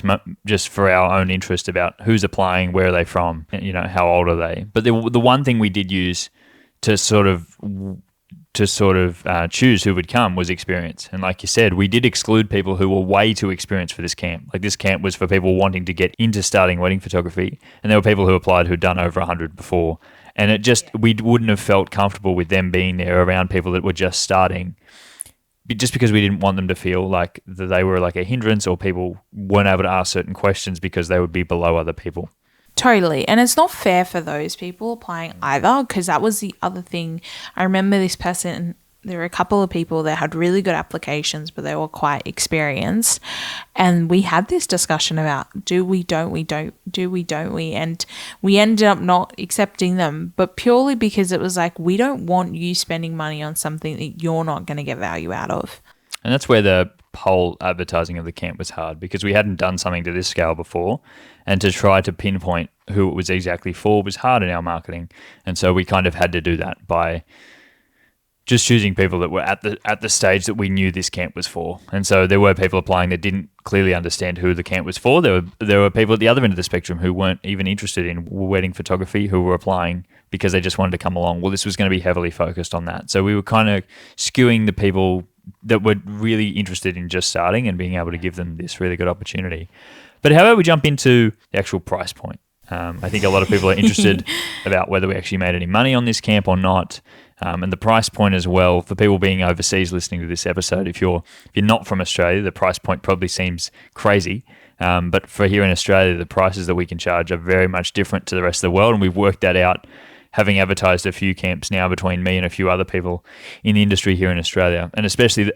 just for our own interest about who's applying, where are they from, how old are they. But the one thing we did use to sort of choose who would come was experience. And like you said, we did exclude people who were way too experienced for this camp. Like, this camp was for people wanting to get into starting wedding photography, and there were people who applied who'd done over 100 before. And it just, we wouldn't have felt comfortable with them being there around people that were just starting, just because we didn't want them to feel like that they were like a hindrance, or people weren't able to ask certain questions because they would be below other people. Totally. And it's not fair for those people applying either, because that was the other thing. I remember this person, there were a couple of people that had really good applications, but they were quite experienced. And we had this discussion about do we, don't we? And we ended up not accepting them, but purely because it was like, we don't want you spending money on something that you're not going to get value out of. And that's where the whole advertising of the camp was hard, because we hadn't done something to this scale before, and to try to pinpoint who it was exactly for was hard in our marketing. And so we kind of had to do that by just choosing people that were at the stage that we knew this camp was for. And so there were people applying that didn't clearly understand who the camp was for. There were people at the other end of the spectrum who weren't even interested in wedding photography, who were applying because they just wanted to come along. Well, this was going to be heavily focused on that. So we were kind of skewing the people that were really interested in just starting and being able to give them this really good opportunity. But how about we jump into the actual price point? I think a lot of people are interested about whether we actually made any money on this camp or not. And the price point as well, for people being overseas listening to this episode, if you're not from Australia, the price point probably seems crazy. But for here in Australia, the prices that we can charge are very much different to the rest of the world. And we've worked that out, having advertised a few camps now between me and a few other people in the industry here in Australia. And especially,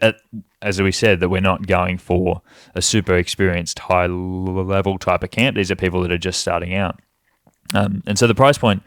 as we said, that we're not going for a super experienced, high-level type of camp. These are people that are just starting out. And so the price point,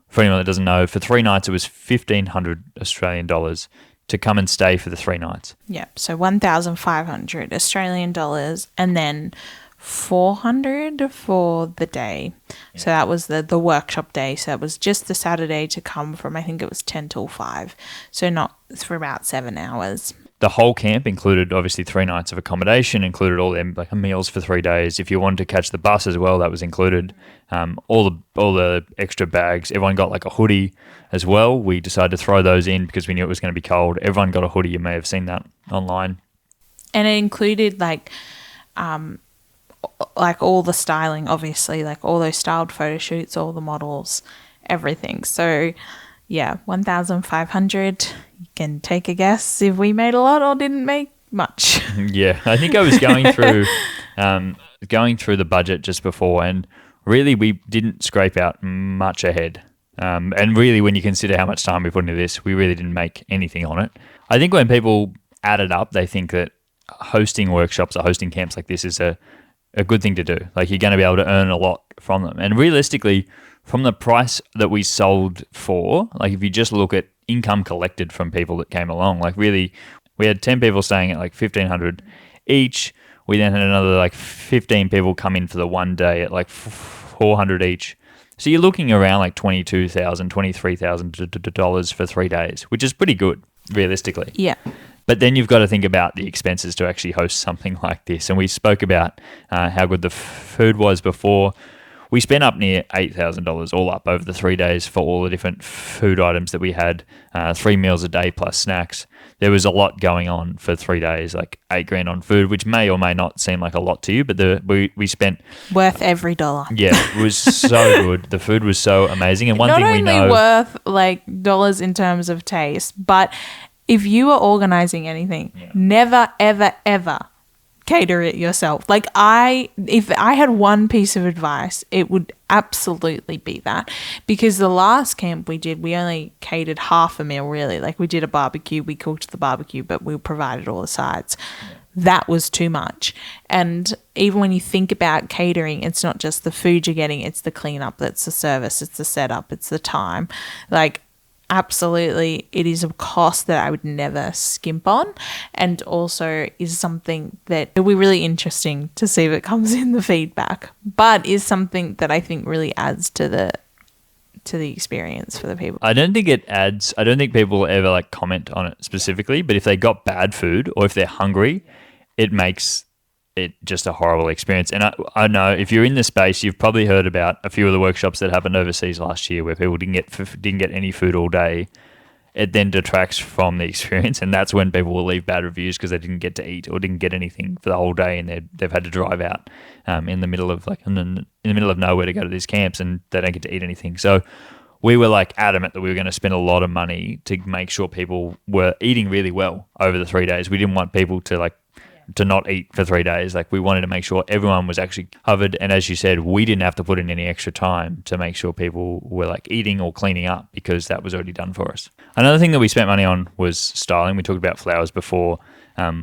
for anyone that doesn't know, for 3 nights, it was 1,500 Australian dollars to come and stay for the 3 nights. Yeah, so 1,500 Australian dollars, and then 400 for the day. Yeah. So that was the workshop day. So that was just the Saturday to come from, I think it was 10 till 5. So not for about 7 hours. The whole camp included obviously 3 nights of accommodation, included all them like meals for 3 days. If you wanted to catch the bus as well, that was included. All the extra bags. Everyone got like a hoodie as well. We decided to throw those in because we knew it was going to be cold. Everyone got a hoodie. You may have seen that online. And it included like all the styling, obviously, like all those styled photo shoots, all the models, everything. So yeah, 1,500. You can take a guess if we made a lot or didn't make much. Yeah, I think I was going through the budget just before, and really we didn't scrape out much ahead. And really, when you consider how much time we put into this, we really didn't make anything on it. I think when people add it up, they think that hosting workshops or hosting camps like this is a good thing to do. Like, you're going to be able to earn a lot from them. And realistically, from the price that we sold for, like if you just look at income collected from people that came along, like really, we had 10 people staying at like 1,500 each. We then had another like 15 people come in for the one day at like 400 each. So you're looking around like $22,000, $23,000 for 3 days, which is pretty good, realistically. Yeah. But then you've got to think about the expenses to actually host something like this. And we spoke about how good the food was before. We spent up near $8,000 all up over the 3 days for all the different food items that we had, 3 meals a day plus snacks. There was a lot going on for 3 days, like $8,000 on food, which may or may not seem like a lot to you, but we spent worth every dollar. Yeah, it was so good. The food was so amazing, and one not thing we know, not only worth like dollars in terms of taste, but if you are organizing anything, never ever ever cater it yourself. Like if I had one piece of advice, it would absolutely be that, because the last camp we did, we only catered half a meal really. Like, we did a barbecue, we cooked the barbecue, but we provided all the sides. That was too much. And even when you think about catering, it's not just the food you're getting, it's the cleanup, that's the service, it's the setup, it's the time. Like, absolutely, it is a cost that I would never skimp on, and also is something that it'll be really interesting to see if it comes in the feedback, but is something that I think really adds to the experience for the people. I don't think it adds. I don't think people will ever like comment on it specifically, but if they got bad food or if they're hungry, it makes it just a horrible experience. And I know if you're in the space, you've probably heard about a few of the workshops that happened overseas last year where people didn't get any food all day. It then detracts from the experience, and that's when people will leave bad reviews because they didn't get to eat or didn't get anything for the whole day, and they've had to drive out in the middle of in the middle of nowhere to go to these camps, and they don't get to eat anything. So we were like adamant that we were going to spend a lot of money to make sure people were eating really well over the 3 days. We didn't want people to not eat for 3 days. Like, we wanted to make sure everyone was actually covered. And as you said, we didn't have to put in any extra time to make sure people were like eating or cleaning up because that was already done for us. Another thing that we spent money on was styling. We talked about flowers before.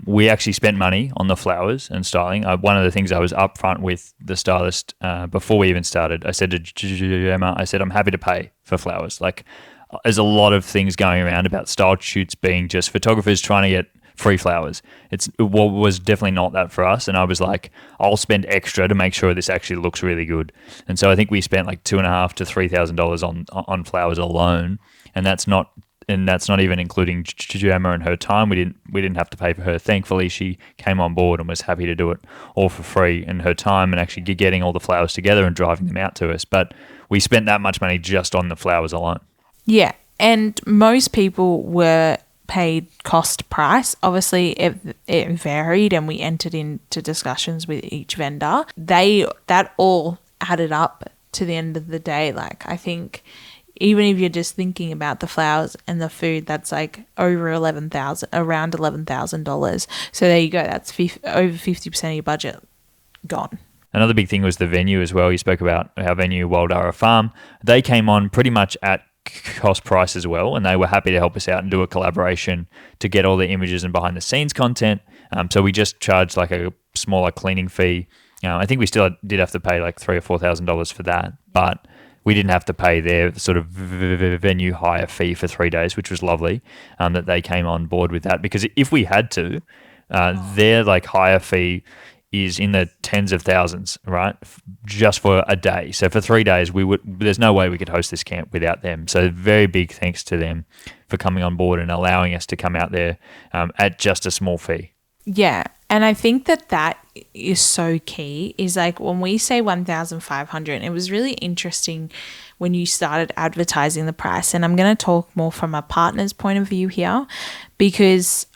We actually spent money on the flowers and styling. One of the things I was upfront with the stylist before we even started, I said to Gemma, I said, I'm happy to pay for flowers. Like, there's a lot of things going around about style shoots being just photographers trying to get free flowers. It was definitely not that for us. And I was like, I'll spend extra to make sure this actually looks really good. And so I think we spent like $2,500 to $3,000 on flowers alone. And that's not even including Gemma and her time. We didn't have to pay for her. Thankfully, she came on board and was happy to do it all for free, and her time and actually getting all the flowers together and driving them out to us. But we spent that much money just on the flowers alone. Yeah. And most people were paid cost price. Obviously, it varied, and we entered into discussions with each vendor. That all added up to the end of the day. Like, I think even if you're just thinking about the flowers and the food, that's like over around $11,000. So there you go. That's over 50% of your budget gone. Another big thing was the venue as well. You spoke about our venue, Waldara Farm. They came on pretty much at cost price as well, and they were happy to help us out and do a collaboration to get all the images and behind the scenes content. So we just charged like a smaller cleaning fee. I think we still did have to pay like $3,000 or $4,000 for that, but we didn't have to pay their sort of venue hire fee for 3 days, which was lovely that they came on board with that, because if we had to, their like hire fee is in the tens of thousands, right? Just for a day. So for 3 days, there's no way we could host this camp without them. So very big thanks to them for coming on board and allowing us to come out there at just a small fee. Yeah. And I think that is so key, is like when we say 1,500, it was really interesting when you started advertising the price. And I'm going to talk more from a partner's point of view here, because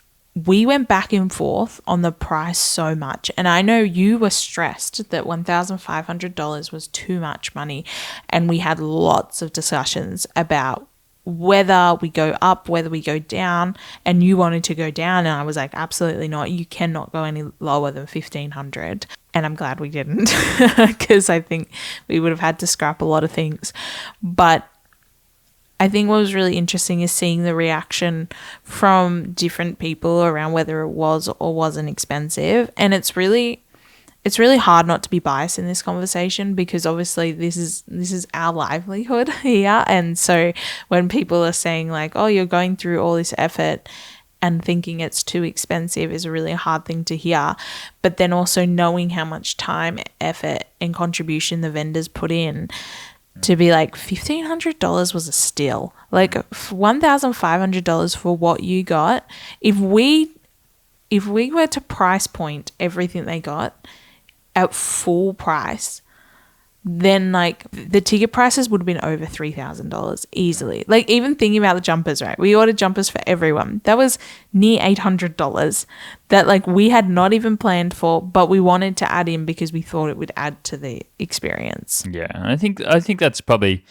we went back and forth on the price so much. And I know you were stressed that $1,500 was too much money. And we had lots of discussions about whether we go up, whether we go down, and you wanted to go down. And I was like, absolutely not. You cannot go any lower than 1,500. And I'm glad we didn't, because I think we would have had to scrap a lot of things. But I think what was really interesting is seeing the reaction from different people around whether it was or wasn't expensive. And it's really hard not to be biased in this conversation, because obviously this is our livelihood here. And so when people are saying like, oh, you're going through all this effort and thinking it's too expensive, is a really hard thing to hear. But then also knowing how much time, effort and contribution the vendors put in, to be like $1,500 was a steal. Like $1,500 for what you got. If we were to price point everything they got at full price, then like the ticket prices would have been over $3,000 easily. Like, even thinking about the jumpers, right? We ordered jumpers for everyone. That was near $800 that like we had not even planned for, but we wanted to add in because we thought it would add to the experience. Yeah, and I think that's probably,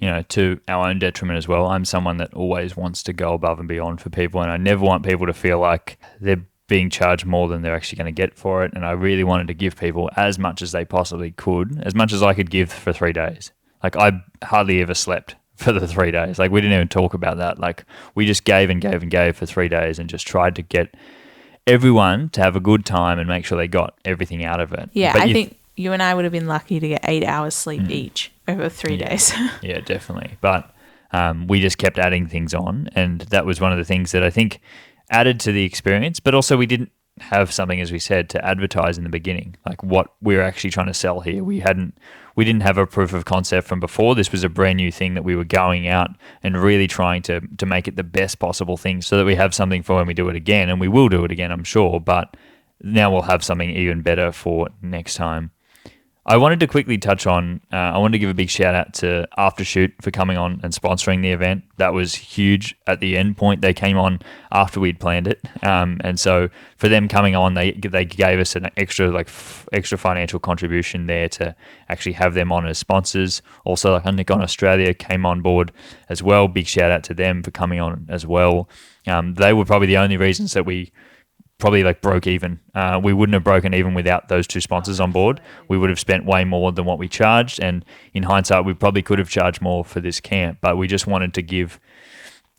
to our own detriment as well. I'm someone that always wants to go above and beyond for people, and I never want people to feel like they're being charged more than they're actually going to get for it. And I really wanted to give people as much as they possibly could, as much as I could give for 3 days. Like, I hardly ever slept for the 3 days. Like, we didn't even talk about that. Like, we just gave and gave and gave for 3 days and just tried to get everyone to have a good time and make sure they got everything out of it. Yeah, I think you and I would have been lucky to get 8 hours sleep each over 3 days. Yeah, definitely. But we just kept adding things on, and that was one of the things that I think added to the experience. But also we didn't have something, as we said, to advertise in the beginning, like what we're actually trying to sell here. We didn't have a proof of concept from before. This was a brand new thing that we were going out and really trying to make it the best possible thing so that we have something for when we do it again, and we will do it again, I'm sure, but now we'll have something even better for next time. I wanted to quickly touch on, I wanted to give a big shout out to Aftershoot for coming on and sponsoring the event. That was huge at the end point. They came on after we'd planned it. And so for them coming on, they gave us an extra financial contribution there to actually have them on as sponsors. Also, like Nikon Australia came on board as well. Big shout out to them for coming on as well. They were probably the only reasons that we probably like broke even. We wouldn't have broken even without those two sponsors on board. We would have spent way more than what we charged, and in hindsight we probably could have charged more for this camp, but we just wanted to give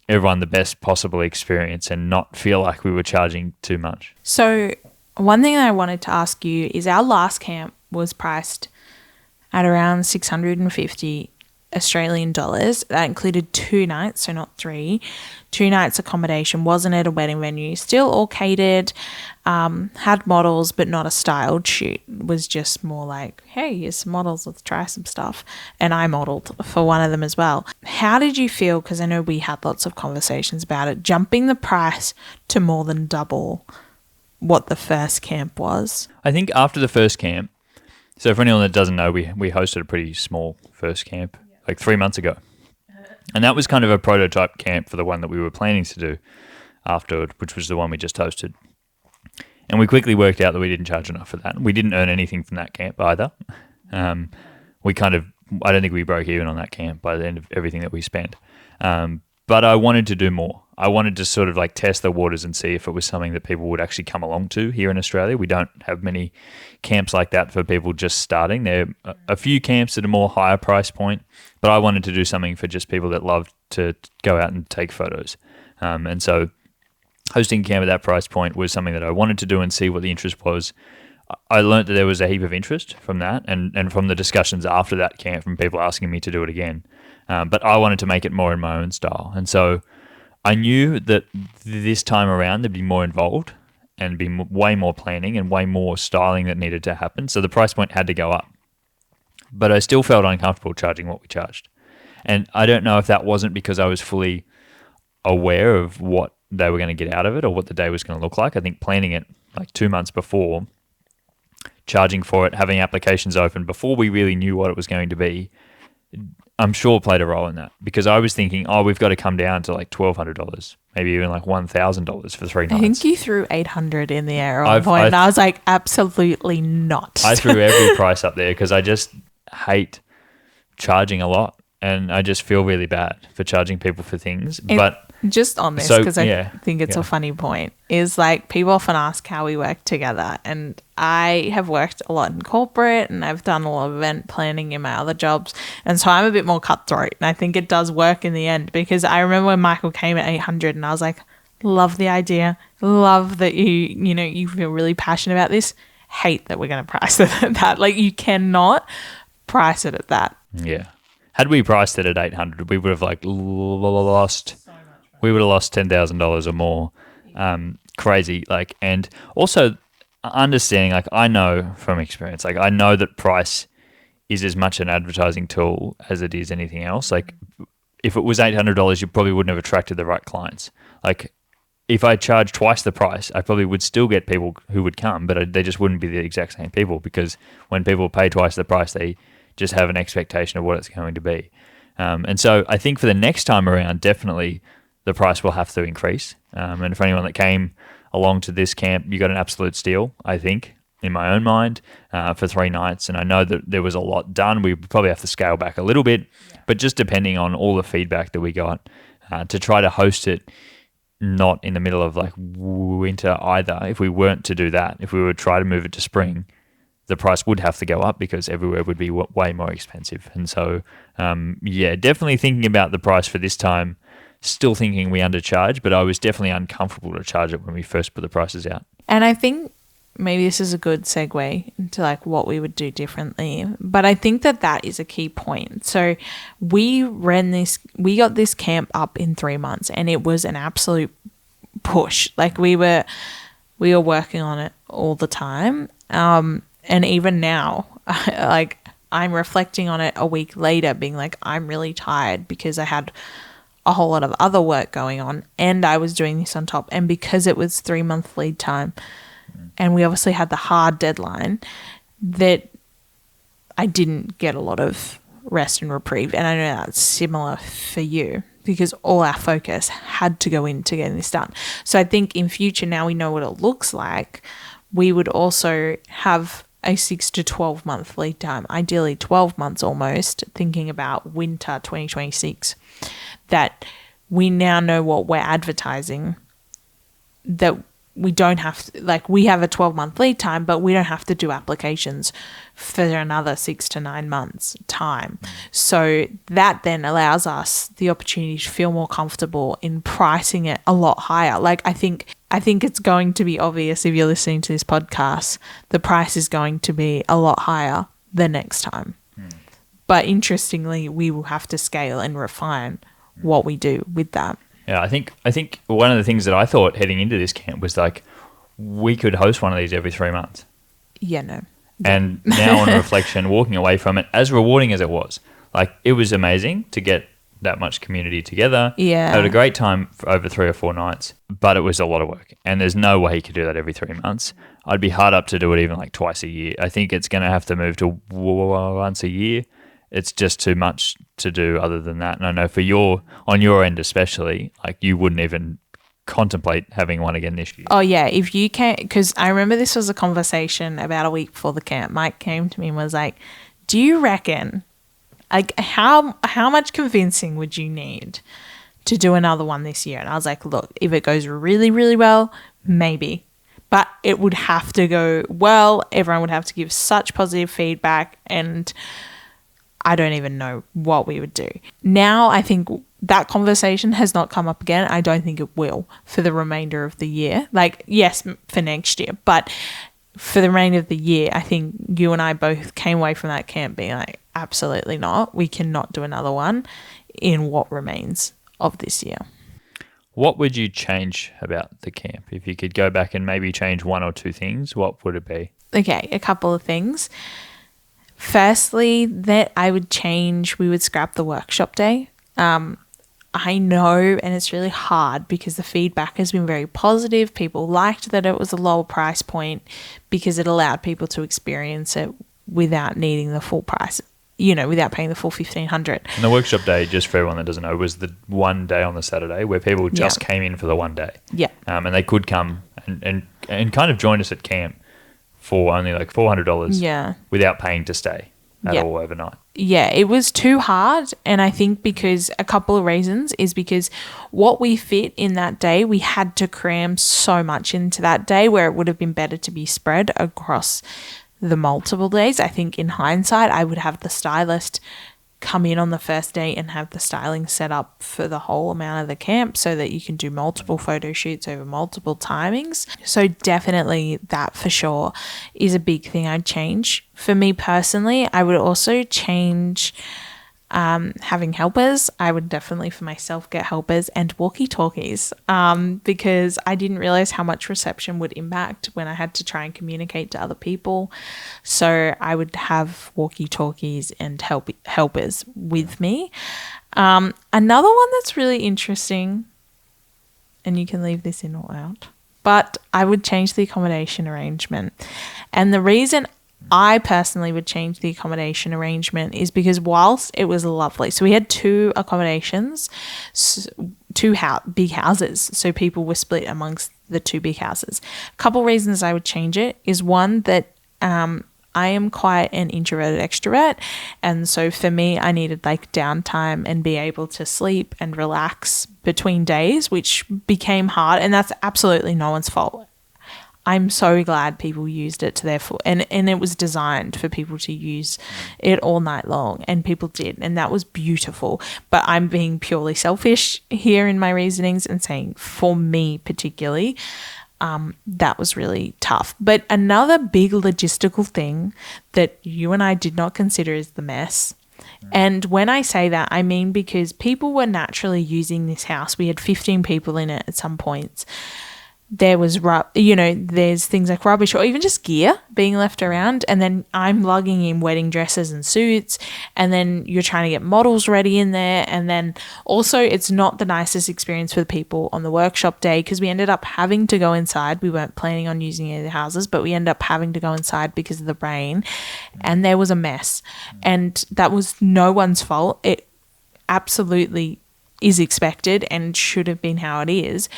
everyone the best possible experience and not feel like we were charging too much. So one thing that I wanted to ask you is our last camp was priced at around 650 Australian dollars. That included 2 nights, so not 3. 2 nights accommodation, wasn't at a wedding venue, still all catered, had models but not a styled shoot. It was just more like, hey, here's some models, let's try some stuff. And I modeled for one of them as well. How did you feel, because I know we had lots of conversations about it, jumping the price to more than double what the first camp was? I think after the first camp, so for anyone that doesn't know, we hosted a pretty small first camp like 3 months ago. And that was kind of a prototype camp for the one that we were planning to do afterward, which was the one we just hosted. And we quickly worked out that we didn't charge enough for that. We didn't earn anything from that camp either. I don't think we broke even on that camp by the end of everything that we spent. But I wanted to do more. I wanted to sort of like test the waters and see if it was something that people would actually come along to here in Australia. We don't have many camps like that for people just starting. There are a few camps at a more higher price point, but I wanted to do something for just people that love to go out and take photos. And so hosting a camp at that price point was something that I wanted to do and see what the interest was. I learned that there was a heap of interest from that and from the discussions after that camp from people asking me to do it again. But I wanted to make it more in my own style. And so I knew that this time around there'd be more involved and be way more planning and way more styling that needed to happen. So the price point had to go up. But I still felt uncomfortable charging what we charged. And I don't know if that wasn't because I was fully aware of what they were going to get out of it or what the day was going to look like. I think planning it like 2 months before, charging for it, having applications open before we really knew what it was going to be, I'm sure played a role in that, because I was thinking, we've got to come down to like $1,200, maybe even like $1,000 for 3 nights. I think you threw 800 in the air at one point, and I was like, absolutely not. I threw every price up there because I just hate charging a lot, and I just feel really bad for charging people for things. But just on this, because I think it's a funny point, is like people often ask how we work together, and I have worked a lot in corporate and I've done a lot of event planning in my other jobs, and so I'm a bit more cutthroat, and I think it does work in the end, because I remember when Michael came at 800 and I was like, love the idea, love that you feel really passionate about this, hate that we're going to price it at that. Like, you cannot price it at that. Yeah. Had we priced it at 800, we would have like lost we would have lost $10,000 or more. Crazy. Like, and also understanding, like, I know from experience, like, I know that price is as much an advertising tool as it is anything else. Like, if it was $800, you probably wouldn't have attracted the right clients. Like, if I charged twice the price, I probably would still get people who would come, but they just wouldn't be the exact same people, because when people pay twice the price, they just have an expectation of what it's going to be. And so I think for the next time around, definitely the price will have to increase. And for anyone that came along to this camp, you got an absolute steal, I think, in my own mind, for 3 nights. And I know that there was a lot done. We probably have to scale back a little bit, but just depending on all the feedback that we got, to try to host it not in the middle of like winter either. If we weren't to do that, if we would try to move it to spring, the price would have to go up because everywhere would be way more expensive. And so, definitely thinking about the price for this time, still thinking we undercharge, but I was definitely uncomfortable to charge it when we first put the prices out. And I think maybe this is a good segue into like what we would do differently. But I think that is a key point. So we got this camp up in 3 months, and it was an absolute push. Like we were working on it all the time. And even now, like I'm reflecting on it a week later being like, I'm really tired because I had a whole lot of other work going on and I was doing this on top. And because it was 3 month lead time and we obviously had the hard deadline, that I didn't get a lot of rest and reprieve. And I know that's similar for you because all our focus had to go into getting this done. So I think in future, now we know what it looks like, we would also have a 6 to 12 month lead time, ideally 12 months almost, thinking about winter 2026, that we now know what we're advertising, that we don't have to, like we have a 12 month lead time, but we don't have to do applications for another 6 to 9 months time. So that then allows us the opportunity to feel more comfortable in pricing it a lot higher. Like I think it's going to be obvious if you're listening to this podcast, the price is going to be a lot higher the next time. But interestingly, we will have to scale and refine what we do with that. Yeah, I think one of the things that I thought heading into this camp was like we could host one of these every 3 months. Yeah, no. And now on reflection, walking away from it, as rewarding as it was, like it was amazing to get that much community together. Yeah. I had a great time for over 3 or 4 nights, but it was a lot of work. And there's no way you could do that every 3 months. I'd be hard up to do it even like twice a year. I think it's going to have to move to once a year. It's just too much to do other than that. And I know on your end especially, like you wouldn't even contemplate having one again this year. Oh yeah, if you can't, because I remember this was a conversation about a week before the camp. Mike came to me and was like, do you reckon, like how much convincing would you need to do another one this year? And I was like, look, if it goes really, really well, maybe. But it would have to go well. Everyone would have to give such positive feedback, and I don't even know what we would do. Now I think that conversation has not come up again. I don't think it will for the remainder of the year. Like, yes, for next year, but for the remainder of the year, I think you and I both came away from that camp being like, absolutely not. We cannot do another one in what remains of this year. What would you change about the camp? If you could go back and maybe change 1 or 2 things, what would it be? Okay, a couple of things. Firstly, that I would change, we would scrap the workshop day. I know, and it's really hard because the feedback has been very positive. People liked that it was a lower price point because it allowed people to experience it without needing the full price, without paying the full $1,500. And the workshop day, just for everyone that doesn't know, was the one day on the Saturday where people just came in for the one day. Yeah. And they could come and kind of join us at camp for only like $400 without paying to stay at all overnight. Yeah, it was too hard. And I think because a couple of reasons is because what we fit in that day, we had to cram so much into that day where it would have been better to be spread across the multiple days. I think in hindsight, I would have the stylist come in on the first day and have the styling set up for the whole amount of the camp so that you can do multiple photo shoots over multiple timings. So definitely that for sure is a big thing I'd change. For me personally, I would also change having helpers. I would definitely for myself get helpers and walkie-talkies because I didn't realize how much reception would impact when I had to try and communicate to other people. So I would have walkie-talkies and helpers with me. Another one that's really interesting, and you can leave this in or out, but I would change the accommodation arrangement. And the reason I personally would change the accommodation arrangement is because whilst it was lovely, so we had 2 accommodations, 2 big houses, so people were split amongst the 2 big houses. A couple reasons I would change it is one that I am quite an introverted extrovert, and so for me I needed like downtime and be able to sleep and relax between days, which became hard, and that's absolutely no one's fault. I'm so glad people used it to their full, and it was designed for people to use it all night long, and people did, and that was beautiful. But I'm being purely selfish here in my reasonings and saying for me particularly, that was really tough. But another big logistical thing that you and I did not consider is the mess. And when I say that, I mean because people were naturally using this house. We had 15 people in it at some points. There was, there's things like rubbish or even just gear being left around. And then I'm lugging in wedding dresses and suits. And then you're trying to get models ready in there. And then also it's not the nicest experience for the people on the workshop day because we ended up having to go inside. We weren't planning on using any of the houses, but we ended up having to go inside because of the rain. And there was a mess. And that was no one's fault. It absolutely is expected and should have been how it is.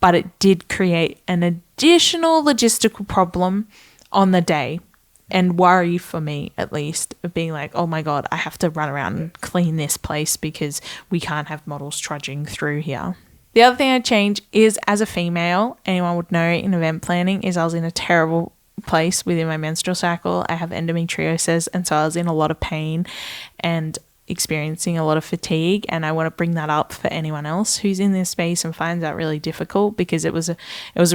But it did create an additional logistical problem on the day and worry for me, at least, of being like, oh my God, I have to run around and clean this place because we can't have models trudging through here. The other thing I'd change is, as a female, anyone would know in event planning, is I was in a terrible place within my menstrual cycle. I have endometriosis, and so I was in a lot of pain and experiencing a lot of fatigue, and I want to bring that up for anyone else who's in this space and finds that really difficult because it was a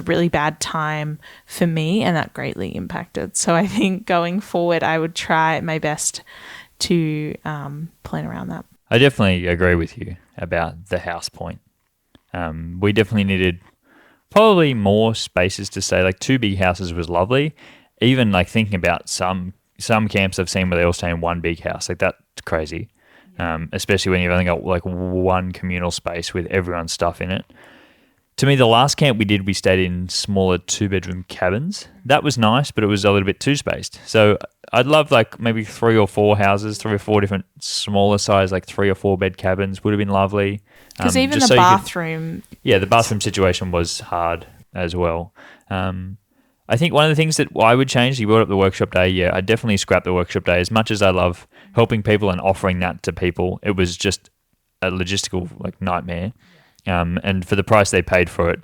really bad time for me and that greatly impacted. So I think going forward I would try my best to plan around that. I definitely agree with you about the house point. We definitely needed probably more spaces to stay. Like 2 big houses was lovely. Even like thinking about some camps I've seen where they all stay in one big house, like that's crazy. Especially when you've only got like one communal space with everyone's stuff in it. To me, the last camp we did, we stayed in smaller 2-bedroom cabins. That was nice, but it was a little bit too spaced. So I'd love like maybe 3 or 4 houses, 3 or 4 different smaller size, like 3 or 4 bed cabins would have been lovely. Because even the bathroom. The bathroom situation was hard as well. I think one of the things that I would change, you brought up the workshop day. Yeah, I'd definitely scrap the workshop day. As much as I love helping people and offering that to people, it was just a logistical like nightmare. And for the price they paid for it,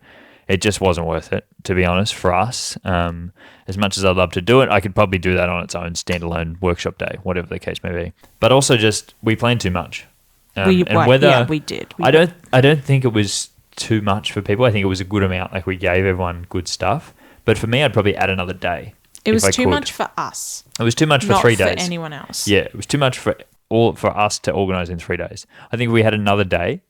it just wasn't worth it, to be honest, for us. As much as I'd love to do it, I could probably do that on its own standalone workshop day, whatever the case may be. But also just, we planned too much. We did. I don't think it was too much for people. I think it was a good amount. Like we gave everyone good stuff. But for me, I'd probably add another day. It was too much for us. It was too much for 3 days. Not for anyone else. Yeah, it was too much for us to organise in 3 days. I think if we had another day,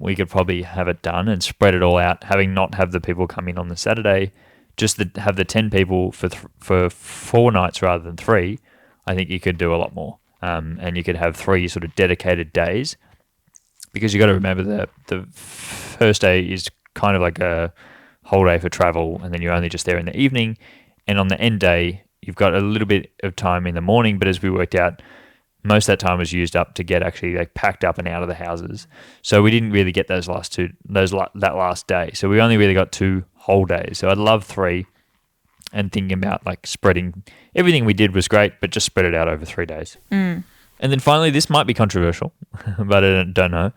we could probably have it done and spread it all out, having not have the people come in on the Saturday, just have the 10 people for 4 nights rather than 3. I think you could do a lot more. And you could have 3 sort of dedicated days, because you got to remember the first day is kind of like a whole day for travel, and then you're only just there in the evening. And on the end day, you've got a little bit of time in the morning, but as we worked out, most of that time was used up to get actually like packed up and out of the houses. So we didn't really get that last day. So we only really got 2 whole days. So I'd love 3, and thinking about like spreading everything we did was great, but just spread it out over 3 days. And then finally, this might be controversial, but I don't know.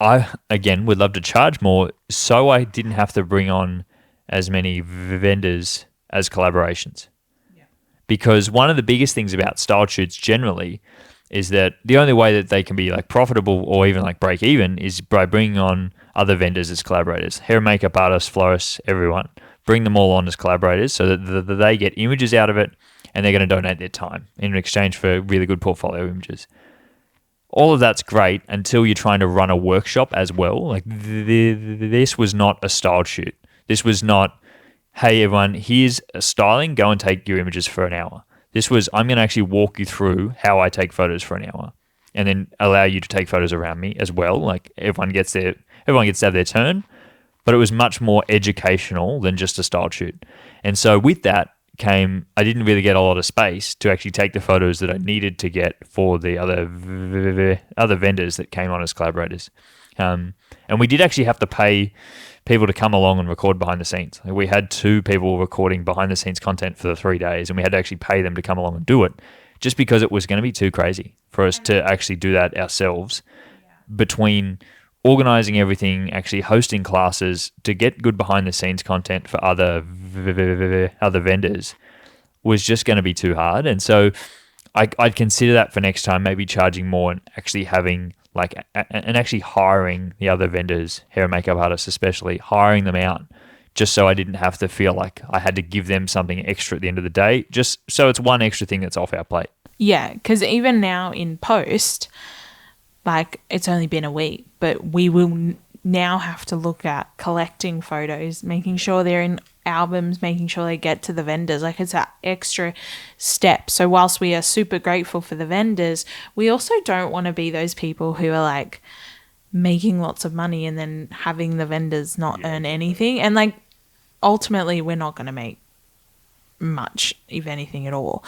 I, again, would love to charge more so I didn't have to bring on as many vendors as collaborations. Yeah. Because one of the biggest things about style shoots generally is that the only way that they can be like profitable or even like break even is by bringing on other vendors as collaborators. Hair and makeup artists, florists, everyone. Bring them all on as collaborators so that they get images out of it, and they're going to donate their time in exchange for really good portfolio images. All of that's great until you're trying to run a workshop as well. Like this was not a styled shoot. This was not, hey everyone, here's a styling, go and take your images for an hour. This was, I'm going to actually walk you through how I take photos for an hour, and then allow you to take photos around me as well. Like everyone gets to have their turn, but it was much more educational than just a styled shoot. And so with that came, I didn't really get a lot of space to actually take the photos that I needed to get for the other vendors that came on as collaborators. And we did actually have to pay people to come along and record behind the scenes. Like we had 2 people recording behind the scenes content for the 3 days, and we had to actually pay them to come along and do it, just because it was going to be too crazy for us to actually do that ourselves. Between organizing everything, actually hosting classes to get good behind the scenes content for other vendors was just going to be too hard. And so I'd consider that for next time, maybe charging more and actually having and actually hiring the other vendors, hair and makeup artists especially, hiring them out just so I didn't have to feel like I had to give them something extra at the end of the day, just so it's one extra thing that's off our plate. Yeah, because even now in post, like it's only been a week, but we will now have to look at collecting photos, making sure they're in albums, making sure they get to the vendors. Like it's an extra step. So whilst we are super grateful for the vendors, we also don't want to be those people who are like making lots of money and then having the vendors not earn anything. And like ultimately we're not going to make much, if anything at all.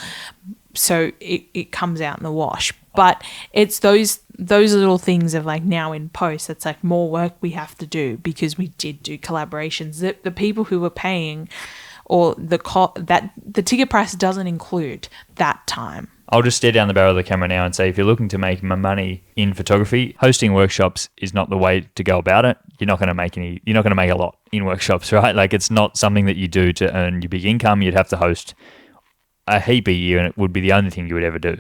So it comes out in the wash. But it's those little things of like now in post, it's like more work we have to do because we did do collaborations. The people who were paying or the ticket price doesn't include that time. I'll just stare down the barrel of the camera now and say, if you're looking to make money in photography, hosting workshops is not the way to go about it. You're not going to make a lot in workshops, right? Like it's not something that you do to earn your big income. You'd have to host a heap a year and it would be the only thing you would ever do.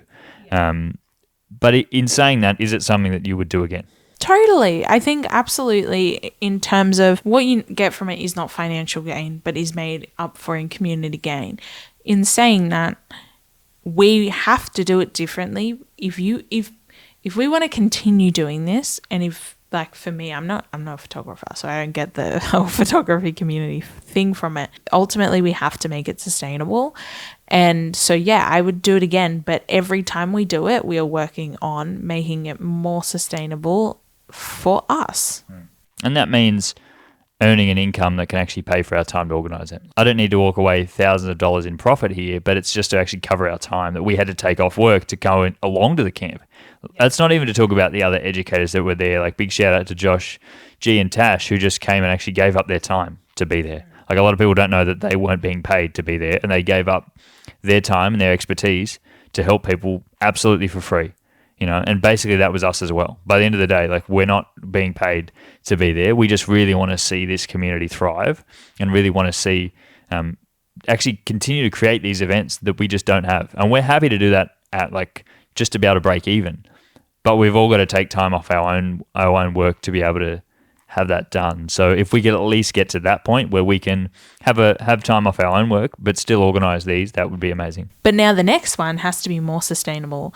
But in saying that, is it something that you would do again? Totally. I think absolutely, in terms of what you get from it is not financial gain, but is made up for in community gain. In saying that, we have to do it differently. If we want to continue doing this, and if like for me, I'm not a photographer, so I don't get the whole photography community thing from it. Ultimately, we have to make it sustainable. And so, yeah, I would do it again. But every time we do it, we are working on making it more sustainable for us. And that means earning an income that can actually pay for our time to organise it. I don't need to walk away thousands of dollars in profit here, but it's just to actually cover our time that we had to take off work to go along to the camp. That's not even to talk about the other educators that were there. Like big shout out to Josh, G and Tash, who just came and actually gave up their time to be there. Like a lot of people don't know that they weren't being paid to be there and they gave up their time and their expertise to help people absolutely for free. And basically that was us as well. By the end of the day, like we're not being paid to be there. We just really want to see this community thrive and really want to see actually continue to create these events that we just don't have. And we're happy to do that at like just to be able to break even. But we've all got to take time off our own work to be able to have that done. So if we could at least get to that point where we can have time off our own work but still organise these, that would be amazing. But now the next one has to be more sustainable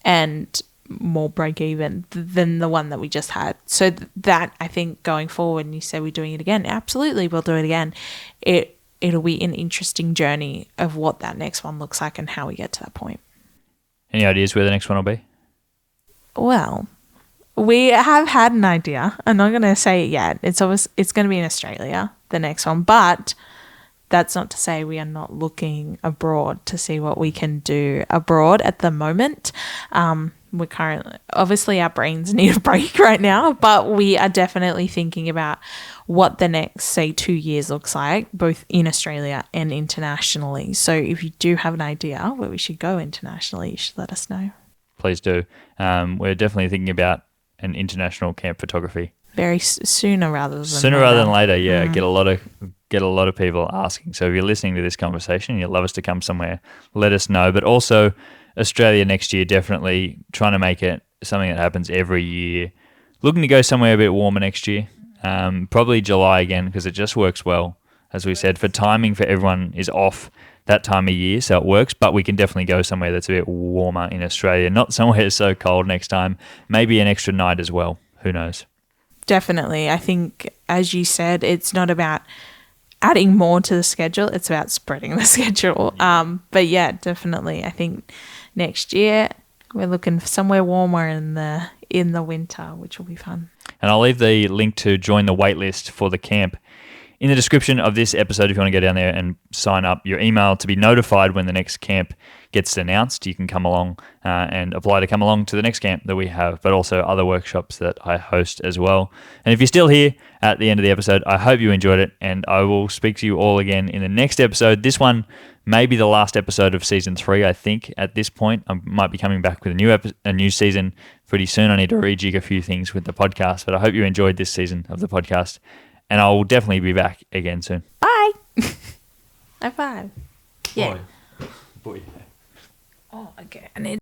and more break even than the one that we just had. So that I think going forward, and you say we're doing it again, absolutely we'll do it again. It'll be an interesting journey of what that next one looks like and how we get to that point. Any ideas where the next one will be? Well, we have had an idea. I'm not going to say it yet. It's going to be in Australia, the next one, but that's not to say we are not looking abroad to see what we can do abroad at the moment. We're currently, obviously our brains need a break right now, but we are definitely thinking about what the next, say, 2 years looks like, both in Australia and internationally. So if you do have an idea where we should go internationally, you should let us know. Please do. We're definitely thinking about an international camp photography. Very sooner rather than later. Yeah, get a lot of people asking. So if you're listening to this conversation and you'd love us to come somewhere, let us know. But also Australia next year, definitely trying to make it something that happens every year. Looking to go somewhere a bit warmer next year. Probably July again because it just works well. As we said, for timing for everyone is off that time of year, so it works. But we can definitely go somewhere that's a bit warmer in Australia, not somewhere so cold next time. Maybe an extra night as well. Who knows? Definitely. I think, as you said, it's not about adding more to the schedule. It's about spreading the schedule. But yeah, definitely. I think next year we're looking for somewhere warmer in the winter, which will be fun. And I'll leave the link to join the waitlist for the camp in the description of this episode. If you want to go down there and sign up your email to be notified when the next camp gets announced, you can come along and apply to come along to the next camp that we have, but also other workshops that I host as well. And if you're still here at the end of the episode, I hope you enjoyed it, and I will speak to you all again in the next episode. This one may be the last episode of season 3, I think, at this point. I might be coming back with a new season pretty soon. I need to rejig a few things with the podcast, but I hope you enjoyed this season of the podcast, and I will definitely be back again soon. Bye. High five. Yeah. Boy. Oh, okay. I need